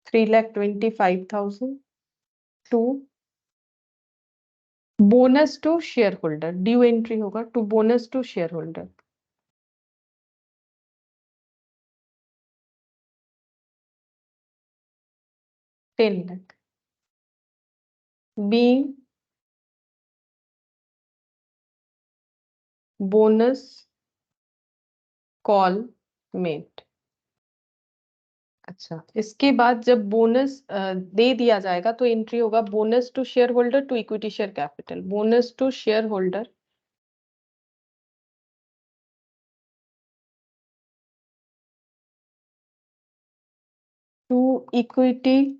3,25,000 to bonus to share holder, due entry होगा to bonus to share holder 10 lakh, being bonus call made. अच्छा, इसके बाद जब बोनस दे दिया जाएगा तो एंट्री होगा bonus to share holder to equity share capital, bonus to share holder to equity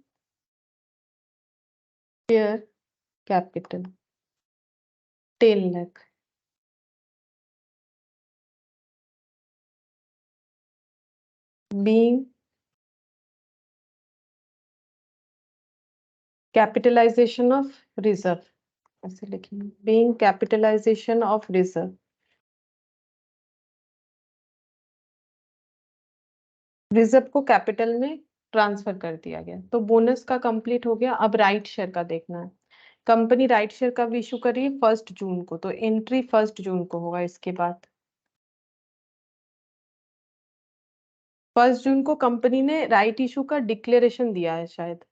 share capital 10 lakh, being capitalisation of reserve, ऐसे लिखेंगे, being capitalisation of reserve, reserve को कैपिटल में ट्रांसफर कर दिया गया, तो बोनस का कंप्लीट हो गया। अब राइट शेयर का देखना है, कंपनी राइट शेयर कब इशू करी है, 1 जून को, तो एंट्री 1 जून को होगा। इसके बाद 1 जून को कंपनी ने राइट इशू का डिक्लेरेशन दिया है शायद,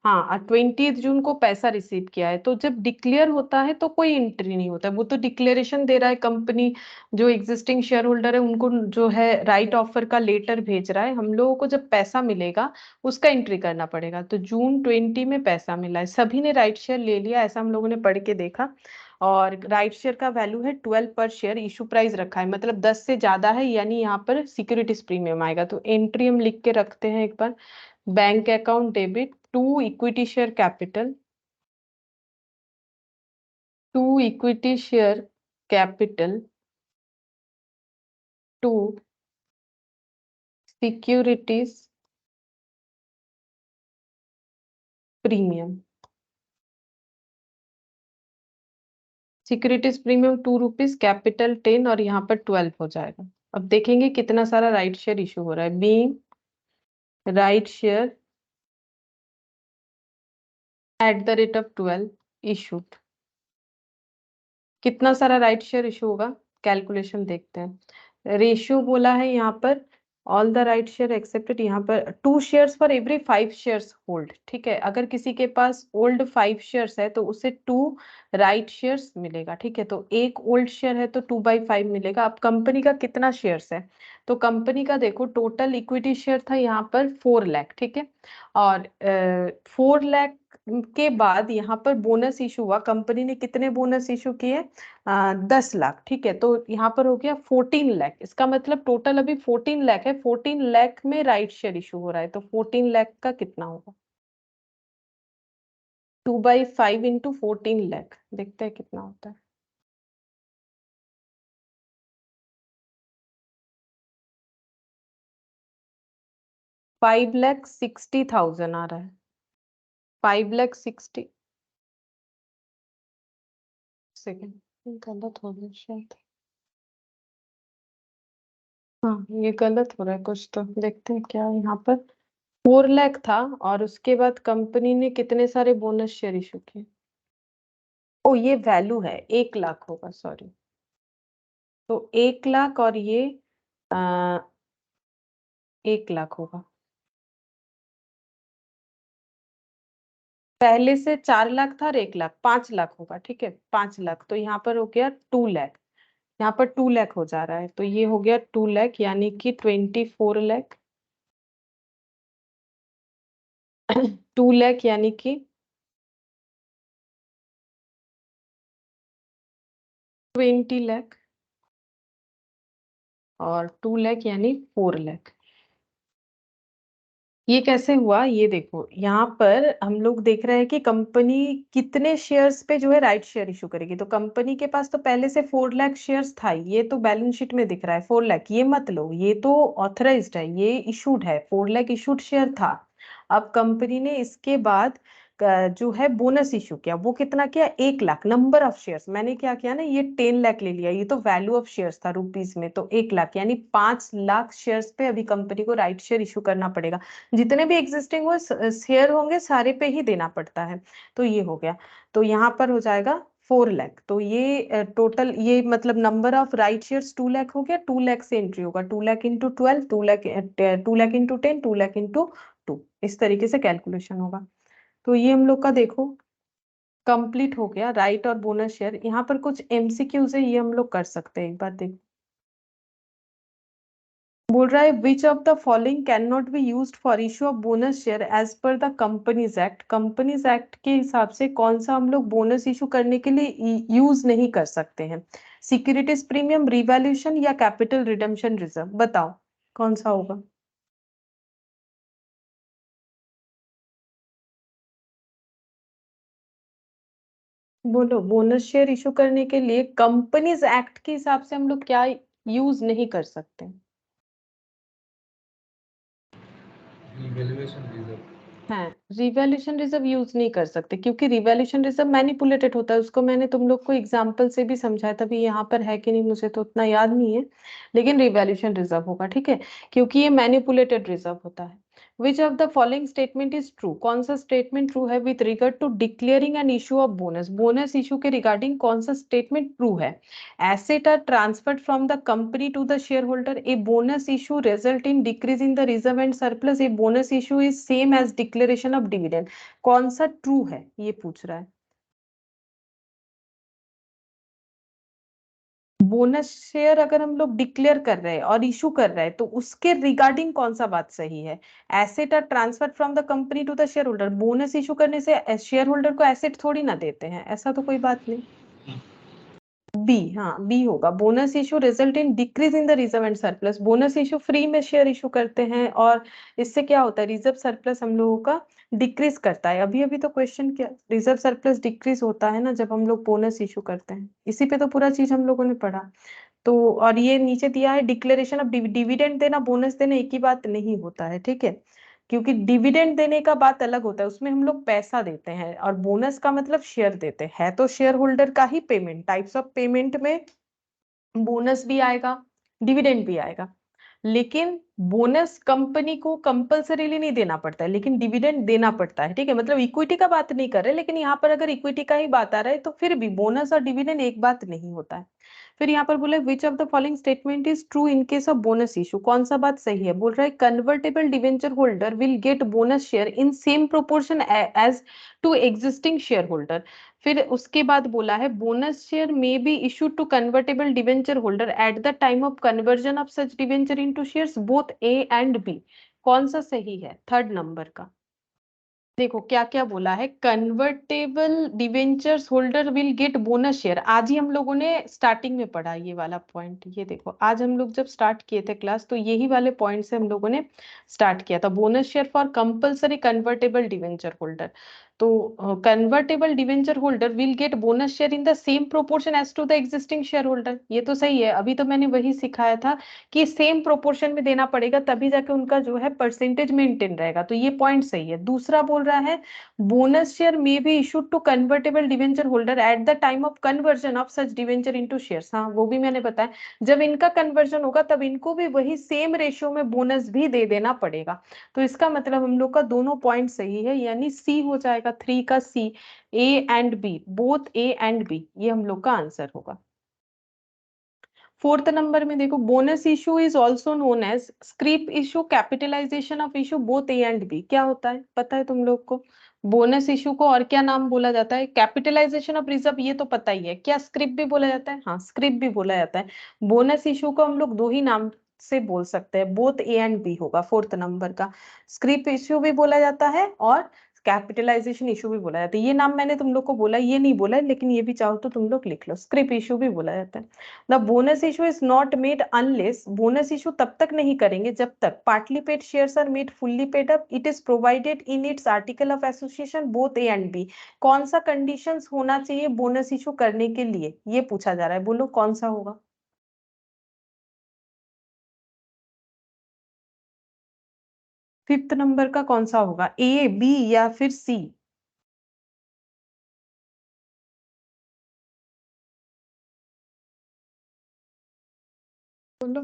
हाँ, और 20 जून को पैसा रिसीव किया है, तो जब डिक्लेयर होता है तो कोई एंट्री नहीं होता है, वो तो डिक्लेरेशन दे रहा है कंपनी, जो एग्जिस्टिंग शेयर होल्डर है उनको जो है राइट ऑफर का लेटर भेज रहा है, हम लोगों को जब पैसा मिलेगा उसका एंट्री करना पड़ेगा। तो जून 20 में पैसा मिला है, सभी ने राइट शेयर ले लिया, ऐसा हम लोगों ने पढ़ के देखा, और राइट शेयर का वैल्यू है 12 पर शेयर, इशू प्राइस रखा है, मतलब 10 से ज्यादा है, यानी यहाँ पर सिक्योरिटीज प्रीमियम आएगा, तो एंट्री हम लिख के रखते हैं एक बार, bank account debit to equity share capital, to equity share capital to securities premium, securities premium 2 rupees, capital 10, और यहाँ पर 12 हो जाएगा। अब देखेंगे कितना सारा राइट शेयर इशू हो रहा है, being right share at the rate of 12 issued, कितना सारा राइट शेयर इशू होगा, कैलकुलेशन देखते हैं। रेशियो बोला है यहाँ पर, all the right share accepted, यहाँ पर 2 shares for every 5 shares hold. ठीक है, अगर किसी के पास ओल्ड 5 शेयर्स है तो उसे 2 राइट शेयर्स मिलेगा। ठीक है, तो एक ओल्ड शेयर है तो 2/5 मिलेगा। अब कंपनी का कितना शेयर्स है, तो कंपनी का देखो टोटल इक्विटी शेयर था यहाँ पर 4 लाख। ठीक है, और 4 लाख के बाद यहाँ पर बोनस इशू हुआ, कंपनी ने कितने बोनस इशू किए, 10 लाख। ठीक है, तो यहाँ पर हो गया 14 लाख। इसका मतलब टोटल अभी 14 लाख है, 14 लाख में राइट शेयर इशू हो रहा है, तो 14 लाख का कितना होगा, 2/5 इंटू 14 लाख, देखते हैं कितना होता है। 5,60,000 आ रहा है, 5,60,000। सेकेंड, गलत हो गया शायद। हाँ, ये गलत हो रहा है कुछ, तो देखते हैं क्या है यहाँ पर। 4 लाख था और उसके बाद कंपनी ने कितने सारे बोनस शेयर इशू किए। ओ, ये वैल्यू है, 1 लाख होगा, सॉरी। तो 1 लाख और ये आ, 1 लाख होगा। पहले से 4 लाख था और 1 लाख, 5 लाख होगा। ठीक है, 5 लाख, तो यहाँ पर हो गया 2 लाख। यहाँ पर 2 लाख हो जा रहा है, तो ये हो गया 2 लाख, यानी कि 24 लाख। 2 लाख यानी कि 20 लाख, और 2 लाख यानी 4 लाख। ये कैसे हुआ, ये देखो यहाँ पर हम लोग देख रहे हैं कि कंपनी कितने शेयर्स पे जो है राइट शेयर इशू करेगी। तो कंपनी के पास तो पहले से 4 लाख शेयर्स था, ये तो बैलेंस शीट में दिख रहा है 4 लाख, ये मत लो, ये तो ऑथराइज्ड है, ये इशूड है, 4 लाख इशूड शेयर था। अब कंपनी ने इसके बाद जो है बोनस इशू किया, वो कितना किया, 1 लाख। नंबर ऑफ शेयर्स, मैंने क्या किया ना, ये 10 लाख ले लिया, ये तो वैल्यू ऑफ शेयर्स था रुपीज में, तो 1 लाख यानी 5 लाख शेयर्स पे अभी कंपनी को राइट शेयर इशू करना पड़ेगा। जितने भी एग्जिस्टिंग वो शेयर होंगे सारे पे ही देना पड़ता है। तो ये हो गया, तो यहाँ पर हो जाएगा 4 लाख। तो ये टोटल, ये मतलब number of right shares 2 lakh हो गया, 2 लाख से एंट्री होगा, 2 lakh into 12, 2 lakh, 2 lakh into 10, 2 lakh into 2, इस तरीके से कैलकुलेशन होगा। तो ये हम लोग का देखो कंप्लीट हो गया, राइट और बोनस शेयर। यहाँ पर कुछ एमसीक्यूज है, ये हम लोग कर सकते हैं, एक बार देख। बोल रहा है which of the following can not be used for issue of bonus share as per the companies act. Companies act के हिसाब से कौन सा हम लोग बोनस इशू करने के लिए यूज नहीं कर सकते हैं, सिक्योरिटीज प्रीमियम, रिवैल्यूएशन या कैपिटल रिडेम्पशन रिजर्व, बताओ कौन सा होगा। बोलो, बोनस शेयर इशू करने के लिए कंपनीज एक्ट के हिसाब से हम लोग क्या यूज नहीं कर सकते। Revaluation reserve. हाँ, रिवैल्यूएशन रिजर्व यूज नहीं कर सकते, क्योंकि रिवैल्यूएशन रिजर्व मैनिपुलेटेड होता है, उसको मैंने तुम लोग को एग्जांपल से भी समझाया था, अभी यहाँ पर है कि नहीं मुझे तो उतना याद नहीं है, लेकिन रिवैल्यूएशन रिजर्व होगा। ठीक है, क्योंकि ये मैनिपुलेटेड रिजर्व होता है। Which of the following statement is true, कौन सा स्टेटमेंट ट्रू है with regard to declaring an issue of bonus, bonus issue के रिगार्डिंग कौन सा स्टेटमेंट ट्रू है। Asset are transferred from the company to the shareholder. A bonus issue result in decrease in the reserve and surplus. A bonus issue is same as declaration of dividend. कौन सा true है, ये पूछ रहा है। Bonus share अगर हम लोग डिक्लेयर कर रहे हैं और इशू कर रहे हैं तो उसके रिगार्डिंग कौन सा बात सही है। Asset are transfer from the company to the share holder, bonus issue करने से शेयर होल्डर को एसेट थोड़ी ना देते हैं, ऐसा तो कोई बात नहीं। बी, हाँ बी होगा, bonus issue result in decrease in the reserve and surplus. Bonus issue free में शेयर इशू करते हैं और इससे क्या होता है, रिजर्व सरप्लस हम लोगों का डिक्रीज करता है। अभी अभी तो क्वेश्चन क्या, रिजर्व सरप्लस डिक्रीज होता है ना जब हम लोग बोनस इशू करते हैं, इसी पे तो पूरा चीज हम लोगों ने पढ़ा। तो और ये नीचे दिया है डिक्लेरेशन ऑफ डिविडेंड देना, बोनस देना एक ही बात नहीं होता है। ठीक है, क्योंकि डिविडेंड देने का बात अलग होता है, उसमें हम लोग पैसा देते हैं, और बोनस का मतलब शेयर देते हैं, तो शेयर होल्डर का ही पेमेंट, टाइप्स ऑफ पेमेंट में बोनस भी आएगा, डिविडेंड भी आएगा। लेकिन बोनस कंपनी को कंपलसरीली नहीं देना पड़ता है, लेकिन डिविडेंड देना पड़ता है, ठीक है। मतलब इक्विटी का बात नहीं कर रहे, लेकिन यहाँ पर अगर इक्विटी का ही बात आ रहा है तो फिर भी बोनस और डिविडेंड एक बात नहीं होता है। फिर यहाँ पर बोला which of the following statement is true in case of bonus issue, कौन सा बात सही है। बोल रहा है convertible debenture holder will get bonus share in same proportion as to existing share holder. फिर उसके बाद बोला है bonus share may be issued to convertible debenture holder at the time of conversion of such debenture into shares both A and B. कौन सा सही है, third number का। देखो क्या क्या बोला है, convertible debentures holder will get bonus share. आज ही हम लोगों ने स्टार्टिंग में पढ़ा ये वाला पॉइंट, ये देखो आज हम लोग जब स्टार्ट किए थे क्लास तो यही वाले पॉइंट से हम लोगों ने स्टार्ट किया था। Bonus share for compulsory convertible debenture holder, तो convertible debenture holder will get bonus share in the same proportion as to the existing share holder. ये तो सही है, अभी तो मैंने वही सिखाया था कि सेम प्रोपोर्शन में देना पड़ेगा, तभी जाके उनका जो है परसेंटेज मेंटेन रहेगा, तो ये पॉइंट सही है। दूसरा बोल रहा है bonus share may be issued to convertible debenture holder at the time of conversion of such debenture into shares. हाँ वो भी मैंने बताया, जब इनका कन्वर्जन होगा तब इनको भी वही सेम रेशियो में बोनस भी दे देना पड़ेगा। तो इसका मतलब हम लोग का दोनों पॉइंट सही है, यानी सी हो जाएगा, थ्री का C, A and B, both A and B, ये हम लोग का आंसर होगा। फोर्थ नंबर में देखो bonus issue is also known as scrip issue, capitalisation of issue, both A and B. क्या होता है पता है तुम लोग को, बोनस इशू को और क्या नाम बोला जाता है, कैपिटलाइजेशन ऑफ रिजर्व ये तो पता ही है, क्या स्क्रिप भी बोला जाता है, हाँ स्क्रिप भी बोला जाता है। बोनस इशू को हम लोग दो ही नाम से बोल सकते हैं, बोथ ए एंड बी होगा फोर्थ नंबर का। स्क्रिप इशू भी बोला जाता है और कैपिटलाइजेशन इशू भी बोला जाता है। ये नाम मैंने तुम लोग को बोला, ये नहीं बोला, लेकिन ये भी चाहो तो तुम लोग लिख लो, स्क्रिप इशू भी बोला जाता है। The bonus issue is not made unless, bonus issue तब तक नहीं करेंगे जब तक partly paid shares are made fully paid up, it is provided in its article of association both A and B. कौन सा कंडीशंस होना चाहिए बोनस इशू करने के लिए, ये पूछा जा रहा है, बोलो कौन सा होगा। फिफ्थ नंबर का कौन सा होगा, ए बी या फिर सी। बोलो।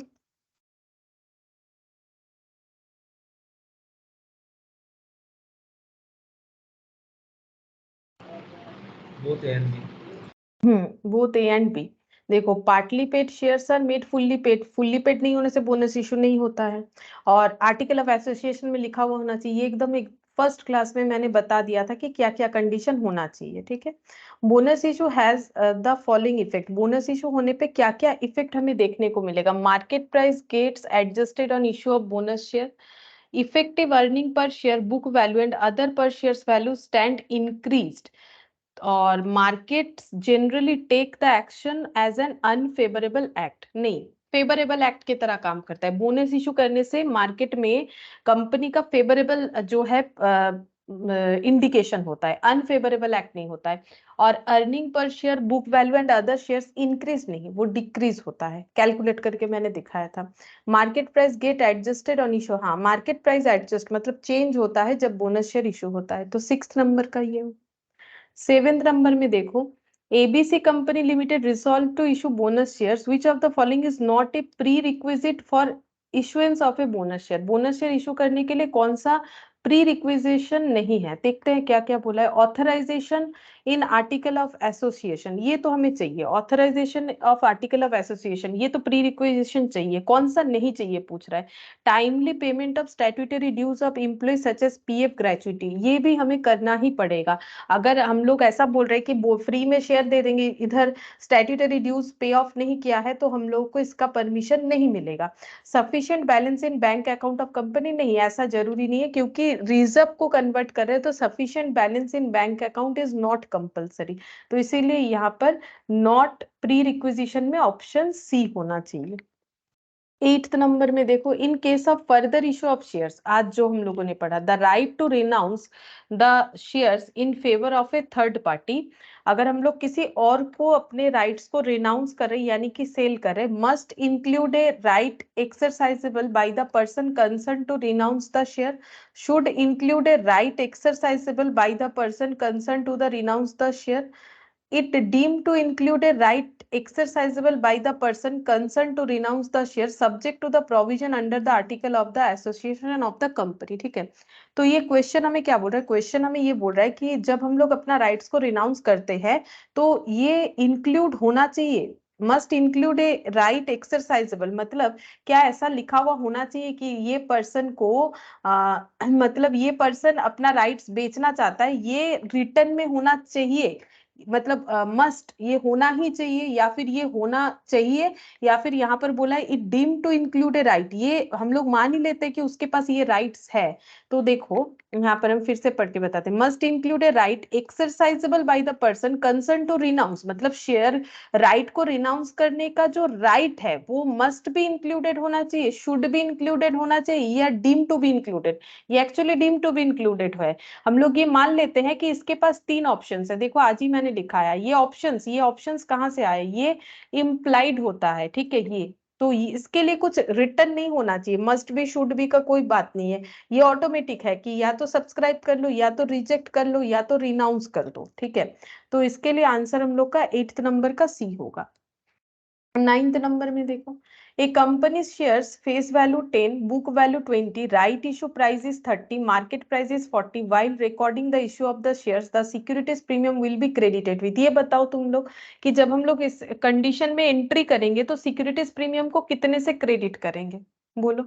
Both A and B. Both A and B. देखो partly paid shares are made fully paid, fully paid नहीं होने से बोनस इशू नहीं होता है, और आर्टिकल ऑफ एसोसिएशन में लिखा हुआ होना चाहिए, एकदम एक फर्स्ट क्लास में मैंने बता दिया था कि क्या क्या कंडीशन होना चाहिए, ठीक है। Bonus issue has the following effect, bonus issue होने पे क्या क्या इफेक्ट हमें देखने को मिलेगा, market price gets adjusted on issue of bonus share, effective earning per share, book value and other per shares value stand increased, और markets generally take the action as an unfavourable act. नहीं, favourable act की तरह काम करता है, bonus issue करने से market में कंपनी का फेवरेबल जो है इंडिकेशन होता है, अनफेवरेबल एक्ट नहीं होता है। और earning per share, book value and other shares increase नहीं, वो डिक्रीज होता है, कैलकुलेट करके मैंने दिखाया था। Market price get adjusted on issue, हाँ मार्केट प्राइस एडजस्ट मतलब चेंज होता है जब बोनस शेयर इशू होता है, तो सिक्स नंबर का ये। सेवेंथ नंबर में देखो, ABC company limited resolve to issue bonus shares, which of the following is not a prerequisite for issuance of a bonus share, bonus share issue करने के लिए कौन सा प्री रिक्विजिशन नहीं है। देखते हैं क्या क्या बोला है, authorisation in article of association, ये तो हमें चाहिए, authorisation of article of association ये तो प्री रिक्विजिशन चाहिए, कौन सा नहीं चाहिए पूछ रहा है। Timely payment of statutory dues of employ such as PF gratuity, ये भी हमें करना ही पड़ेगा। अगर हम लोग ऐसा बोल रहे हैं कि फ्री में शेयर दे देंगे, इधर स्टैट्यूटरी ड्यूज पे ऑफ नहीं किया है, तो हम लोग को इसका परमिशन नहीं मिलेगा। Sufficient balance in bank account of company, नहीं ऐसा जरूरी नहीं है, क्योंकि रिजर्व को कन्वर्ट कर रहे हैं तो sufficient balance in bank account is not compulsory, तो इसीलिए यहाँ पर नॉट प्री रिक्विजिशन में ऑप्शन सी होना चाहिए। एट्थ नंबर में देखो, in case of further issue of shares, आज जो हम लोगों ने पढ़ा, the right to renounce the shares in favour of a third party, अगर हम लोग किसी और को अपने राइट्स को रिनाउंस कर रहे यानी कि सेल कर रहे, must include a right exercisable by the person concern to renounce the share, should include a right exercisable by the person concern to the renounce the share, it deemed to include a right exercisable by the person concerned to renounce the share subject to the provision under the article of the association of the company। ठीक है, तो ये question हमें क्या बोल रहा है, question हमें ये बोल रहा है कि जब हम लोग अपना राइट्स को रिनाउंस करते हैं तो ये इंक्लूड होना चाहिए, must include a right exercisable, मतलब क्या ऐसा लिखा हुआ होना चाहिए कि ये पर्सन को मतलब ये पर्सन अपना राइट्स बेचना चाहता है, ये रिटर्न में होना चाहिए, मतलब मस्ट ये होना ही चाहिए, या फिर ये होना चाहिए, या फिर यहाँ पर बोला है it deem to include a right, ये हम लोग मान ही लेते हैं कि उसके पास ये राइट्स है। तो देखो यहाँ पर हम फिर से पढ़ के बताते हैं, must include a right exercisable by the person concern to renounce, मतलब शेयर राइट को रिनाउंस करने का जो राइट है वो मस्ट बी इंक्लूडेड होना चाहिए, शुड बी इंक्लूडेड होना चाहिए, या डीम टू बी इंक्लूडेड। ये actually deem to be included है। हम लोग ये मान लेते हैं कि इसके पास तीन ऑप्शंस है, देखो आज ही मैंने लिखाया ये ऑप्शंस कहाँ से आए, ये इम्प्लाइड होता है, ठीक है, ये तो इसके लिए कुछ रिटर्न नहीं होना चाहिए, मस्ट बी शुड बी का कोई बात नहीं है, ये ऑटोमेटिक है कि या तो सब्सक्राइब कर लो, या तो रिजेक्ट कर लो, या तो रिनाउंस कर दो, ठीक है। तो इसके लिए आंसर हम लोग का 8th नंबर का सी होगा। 9th नंबर में देखो, a company shares face value 10, book value 20, right issue price is 30, market price is 40, while recording the issue of the shares the securities premium will be credited with. ये बताओ तुम लोग कि जब हम लोग इस कंडीशन में एंट्री करेंगे तो सिक्योरिटीज प्रीमियम को कितने से क्रेडिट करेंगे, बोलो।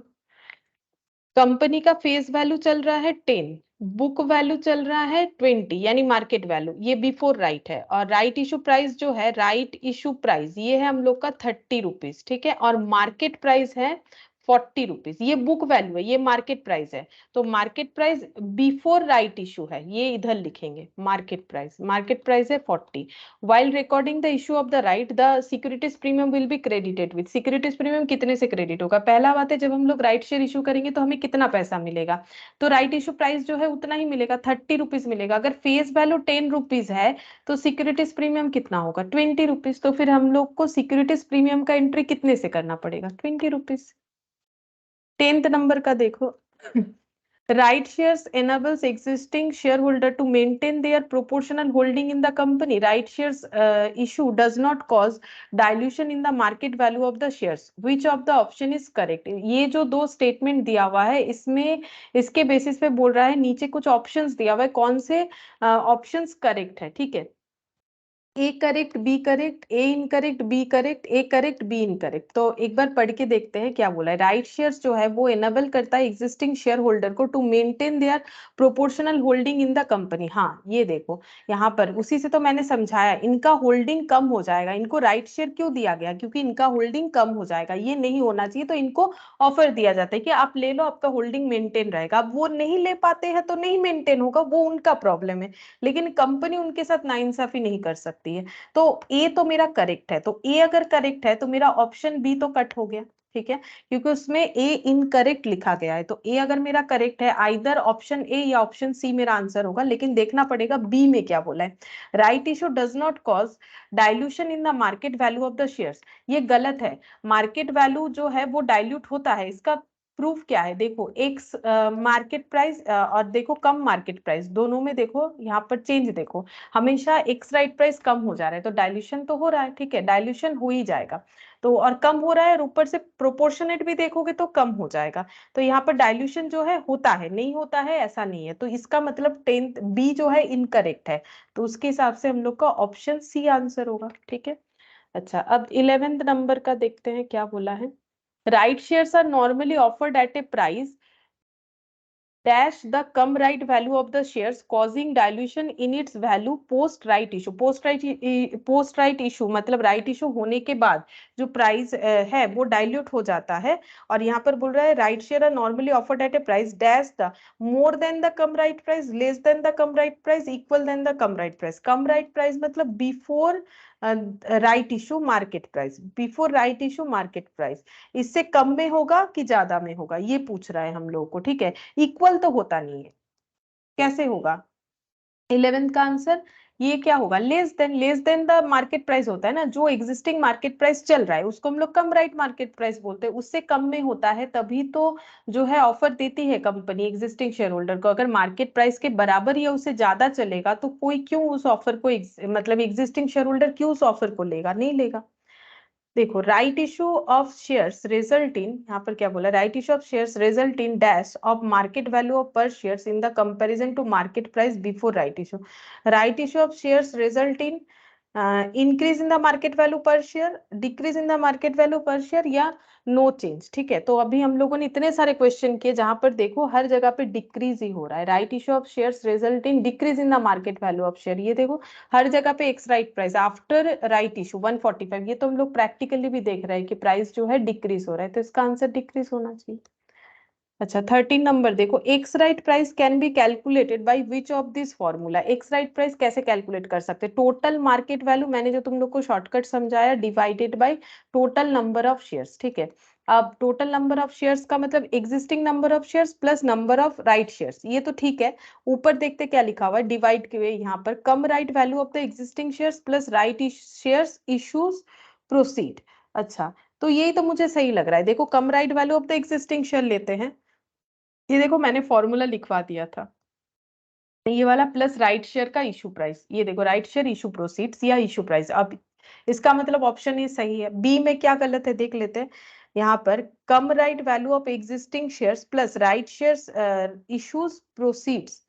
कंपनी का फेस वैल्यू चल रहा है 10, बुक वैल्यू चल रहा है 20 यानी मार्केट वैल्यू, ये बिफोर राइट है, और राइट इशू प्राइस जो है, राइट इशू प्राइस ये है हम लोग का 30 रुपीज, ठीक है, और मार्केट प्राइस है 40 रुपीज। ये बुक वैल्यू है, ये मार्केट प्राइस है, तो market price before right issue है, ये इधर लिखेंगे मार्केट प्राइस है 40। while recording the issue of the right the securities premium will be credited with, securities premium कितने से क्रेडिट होगा, पहला बात है जब हम लोग राइट शेयर इशू करेंगे तो हमें कितना पैसा मिलेगा, तो राइट इशू प्राइस जो है उतना ही मिलेगा, 30 रुपीज मिलेगा। अगर फेस वैल्यू 10 रुपीज है तो सिक्योरिटीज प्रीमियम कितना होगा, 20 रुपीज, तो फिर हम लोग को सिक्योरिटीज प्रीमियम का एंट्री कितने से करना पड़ेगा, 20 रुपीज। 10th नंबर का देखो, right shares enables existing shareholder to maintain their proportional holding in the company, right shares issue does not cause dilution in the market value of the shares, which of the option is correct। ये जो दो statement दिया हुआ है इसमें, इसके basis पे बोल रहा है, नीचे कुछ ऑप्शंस दिया हुआ है, कौन से ऑप्शंस करेक्ट है, ठीक है, A correct, B correct, A incorrect, B correct, A correct, be incorrect. तो एक बार पढ़ के देखते हैं क्या बोला है। राइट शेयर्स जो है वो एनेबल करता है एग्जिस्टिंग शेयर होल्डर को to maintain their proportional holding in the company. हाँ ये देखो यहाँ पर उसी से तो मैंने समझाया, इनका होल्डिंग कम हो जाएगा, इनको राइट शेयर क्यों दिया गया, क्योंकि इनका होल्डिंग कम हो जाएगा, ये नहीं होना चाहिए, तो इनको ऑफर दिया जाता है कि आप ले लो, आपका होल्डिंग मेंटेन रहेगा। अब वो नहीं ले पाते हैं तो नहीं मेंटेन होगा, वो उनका प्रॉब्लम है, लेकिन कंपनी उनके साथ नाइंसाफी नहीं कर सकती है। तो ए तो मेरा करेक्ट है, तो ए अगर करेक्ट है तो मेरा ऑप्शन बी तो कट हो गया, ठीक है, क्योंकि उसमें ए इनकरेक्ट लिखा गया है, तो ए अगर मेरा करेक्ट है, आइदर ऑप्शन ए या ऑप्शन सी मेरा आंसर होगा, लेकिन देखना पड़ेगा बी में क्या बोला है। Right issue does not cause dilution in the market value of the shares, ये गलत है, मार्केट वैल्यू जो है वो डाइल्यूट होता है, इसका प्रूफ क्या है, देखो एक्स मार्केट प्राइस और देखो कम मार्केट प्राइस, दोनों में देखो यहाँ पर चेंज देखो, हमेशा एक्स राइट प्राइस कम हो जा रहा है, तो डाइल्यूशन तो हो रहा है, ठीक है, डाइल्यूशन हो ही जाएगा, तो और कम हो रहा है, और ऊपर से प्रोपोर्शनेट भी देखोगे तो कम हो जाएगा, तो यहाँ पर डाइल्यूशन जो है होता है, नहीं होता है ऐसा नहीं है, तो इसका मतलब 10th बी जो है इनकरेक्ट है, तो उसके हिसाब से हम लोग का ऑप्शन सी आंसर होगा, ठीक है। अच्छा अब 11th नंबर का देखते हैं क्या बोला है। Right shares are normally offered at a price dash the come right value of the shares causing dilution in its value post right issue, post right issue मतलब right issue होने के बाद जो प्राइस है वो डाइल्यूट हो जाता है, और यहाँ पर बोल रहा है right share are normally offered at a price dash the more than the cum right price, less than the cum right price, equal than the cum right price. Cum right price मतलब before right issue market price, before right issue market price, इससे कम में होगा कि ज्यादा में होगा ये पूछ रहा है हम लोगों को, ठीक है, इक्वल तो होता नहीं है, कैसे होगा। 11th का आंसर ये क्या होगा, less than the market price होता है ना, जो एग्जिस्टिंग मार्केट प्राइस चल रहा है उसको हम लोग कम राइट मार्केट प्राइस बोलते हैं, उससे कम में होता है तभी तो जो है ऑफर देती है कंपनी एग्जिस्टिंग शेयर होल्डर को। अगर मार्केट प्राइस के बराबर या उससे ज्यादा चलेगा तो कोई क्यों उस ऑफर को मतलब एग्जिस्टिंग शेयर होल्डर क्यों उस ऑफर को लेगा, नहीं लेगा। देखो, right issue of shares result in, यहाँ पर क्या बोला, right issue of shares result in dash of market value of par shares in the comparison to market price before right issue. Right issue of shares result in increase in the market value per share, decrease in the market value per share, या no change. ठीक है, तो अभी हम लोगों ने इतने सारे क्वेश्चन किए जहां पर देखो हर जगह पे डिक्रीज ही हो रहा है। Right issue of shares result in decrease in the market value of share, ये देखो हर जगह पे x right price after right issue 145, ये तो हम लोग प्रैक्टिकली भी देख रहे हैं कि प्राइस जो है डिक्रीज हो रहा है, तो इसका आंसर डिक्रीज होना चाहिए। अच्छा, 13 नंबर देखो, x right price can be calculated by which of this formula. X right price कैसे कैलकुलेट कर सकते हैं, टोटल मार्केट वैल्यू, मैंने जो तुम लोग को शॉर्टकट समझाया, divided by total number of shares. ठीक है, अब टोटल नंबर ऑफ शेयर्स का मतलब existing number of shares plus number of right shares, ये तो ठीक है। ऊपर देखते क्या लिखा हुआ है, डिवाइड के हुए यहाँ पर cum right value of the existing shares plus right shares issues proceed. अच्छा, तो यही तो मुझे सही लग रहा है। देखो, cum right value of the existing share लेते हैं, ये देखो मैंने फॉर्मूला लिखवा दिया था, ये वाला प्लस राइट शेयर का इशू प्राइस, ये देखो राइट शेयर इशू प्रोसीड्स या इशू प्राइस। अब इसका मतलब ऑप्शन ये सही है। बी में क्या गलत है देख लेते हैं, यहाँ पर cum right value of existing shares plus right shares issues proceeds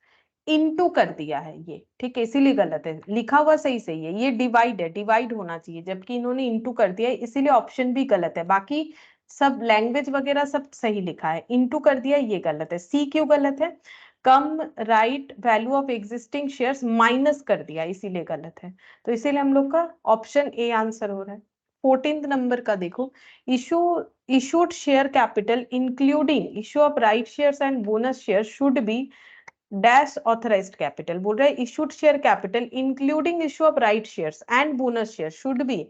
into कर दिया है ये, ठीक है, इसीलिए गलत है। लिखा हुआ सही सही है, ये डिवाइड है, डिवाइड होना चाहिए, जबकि इन्होंने इनटू कर दिया है, इसीलिए ऑप्शन भी गलत है। बाकी सब लैंग्वेज वगैरह सब सही लिखा है, इनटू कर दिया ये गलत है। सी क्यों गलत है, cum right value of existing shares minus कर दिया, इसीलिए गलत है। तो इसीलिए हम लोग का ऑप्शन ए आंसर हो रहा है। 14 नंबर का देखो, issue issued share capital including issue of right shares and bonus shares should be dash authorized capital, बोल रहा है issued share capital including issue of right shares and bonus shares should be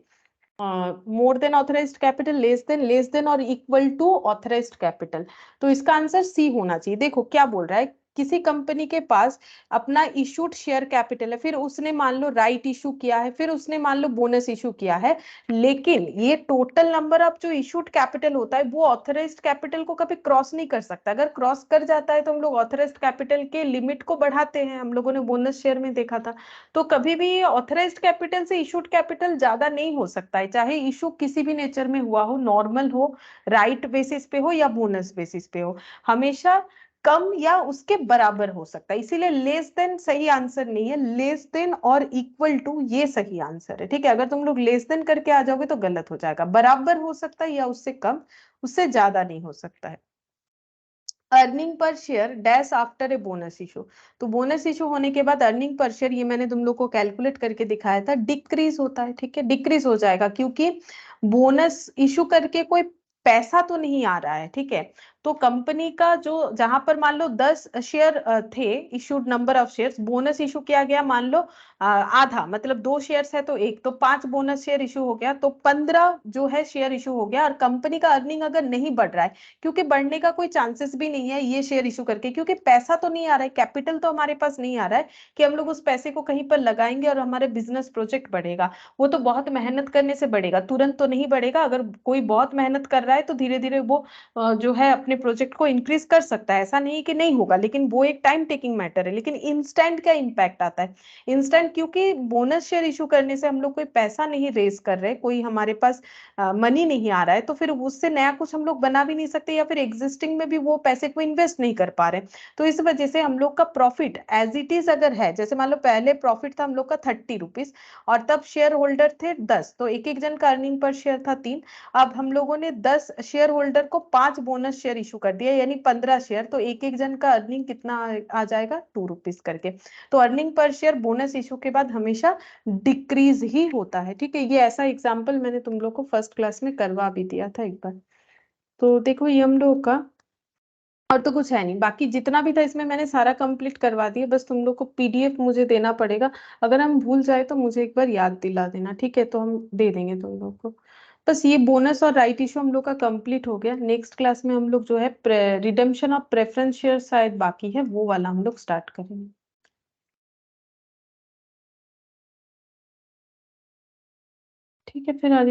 more than authorized capital, less than or equal to authorized capital। तो इसका answer C होना चाहिए। देखो क्या बोल रहा है, किसी कंपनी के पास अपना इशूड शेयर कैपिटल है, फिर उसने मान लो राइट इशू किया है, फिर उसने मान लो बोनस इशू किया है, लेकिन ये टोटल नंबर ऑफ जो इशूड कैपिटल होता है वो ऑथराइज्ड कैपिटल को कभी क्रॉस नहीं कर सकता। अगर क्रॉस कर जाता है तो हम लोग ऑथराइज्ड कैपिटल के लिमिट को बढ़ाते हैं, हम लोगों ने बोनस शेयर में देखा था। तो कभी भी ऑथराइज्ड कैपिटल से इशूड कैपिटल ज्यादा नहीं हो सकता है, चाहे इशू किसी भी नेचर में हुआ हो, नॉर्मल हो, राइट बेसिस पे हो या बोनस बेसिस पे हो, हमेशा कम या उसके बराबर हो सकता है। इसीलिए लेस देन सही आंसर नहीं है, लेस देन और इक्वल टू ये सही आंसर है। ठीक है, अगर तुम लोग लेस देन करके आ जाओगे तो गलत हो जाएगा, बराबर हो सकता है या उससे कम, उससे ज्यादा नहीं हो सकता है। Earning per share dash after a bonus issue, तो बोनस इशू होने के बाद अर्निंग पर शेयर, ये मैंने तुम लोग को कैलकुलेट करके दिखाया था, डिक्रीज होता है। ठीक है, डिक्रीज हो जाएगा क्योंकि बोनस इशू करके कोई पैसा तो नहीं आ रहा है। ठीक है, तो कंपनी का जो, जहां पर मान लो 10 शेयर थे, issued number of shares, bonus issue किया गया मान लो आधा, मतलब 2 शेयर्स है तो एक, तो 5 बोनस शेयर इशू हो गया, तो 15 जो है शेयर इशू हो गया। और कंपनी का अर्निंग अगर नहीं बढ़ रहा है, क्योंकि बढ़ने का कोई चांसेस भी नहीं है ये शेयर इशू करके, क्योंकि पैसा तो नहीं आ रहा है, कैपिटल तो हमारे पास नहीं आ रहा है कि हम लोग उस पैसे को कहीं पर लगाएंगे और हमारे बिजनेस प्रोजेक्ट बढ़ेगा। वो तो बहुत मेहनत करने से बढ़ेगा, तुरंत तो नहीं बढ़ेगा। अगर कोई बहुत मेहनत कर रहा है तो धीरे धीरे वो जो है अपने प्रोजेक्ट को इंक्रीज कर सकता है, ऐसा नहीं कि नहीं होगा, लेकिन वो एक टाइम टेकिंग मैटर है। लेकिन इंस्टेंट क्या इम्पैक्ट आता है, इंस्टेंट, क्योंकि बोनस शेयर इशू करने से हम लोग कोई पैसा नहीं रेज कर रहे, कोई हमारे पास मनी नहीं आ रहा है, तो फिर उससे नया कुछ हम लोग बना भी नहीं सकते, या फिर एग्जिस्टिंग में भी वो पैसे को इन्वेस्ट नहीं कर पा रहे। तो इस वजह से हम लोग का प्रॉफिट एज इट इज अगर है, जैसे मान लो पहले प्रॉफिट था हम लोग का 30 रुपीज और तब शेयर होल्डर थे 10, तो एक एक जन का अर्निंग पर शेयर था 3। अब हम लोगों ने 10 शेयर होल्डर को 5 बोनस शेयर इशू कर दिया, यानी 15 शेयर, तो एक एक जन का अर्निंग कितना आ जाएगा, 2 रुपीज करके। तो earning per share bonus issue के बाद हमेशा डिक्रीज ही होता है। ठीक है, ये ऐसा एग्जांपल मैंने तुम लोग को फर्स्ट क्लास में करवा भी दिया था एक बार। तो देखो ये हम लोग का, और तो कुछ है नहीं, बाकी जितना भी था इसमें मैंने सारा कंप्लीट करवा दिया, बस तुम लोग को पीडीएफ मुझे देना पड़ेगा। अगर हम भूल जाए तो मुझे एक बार याद दिला देना, ठीक है, तो हम दे देंगे तुम लोग को। बस ये बोनस और राइट इशू हम लोग का कंप्लीट हो गया। नेक्स्ट क्लास में हम लोग जो है रिडेम्पशन ऑफ प्रेफरेंस शेयर शायद बाकी है, वो वाला हम लोग स्टार्ट करेंगे। ठीक है फिर आगे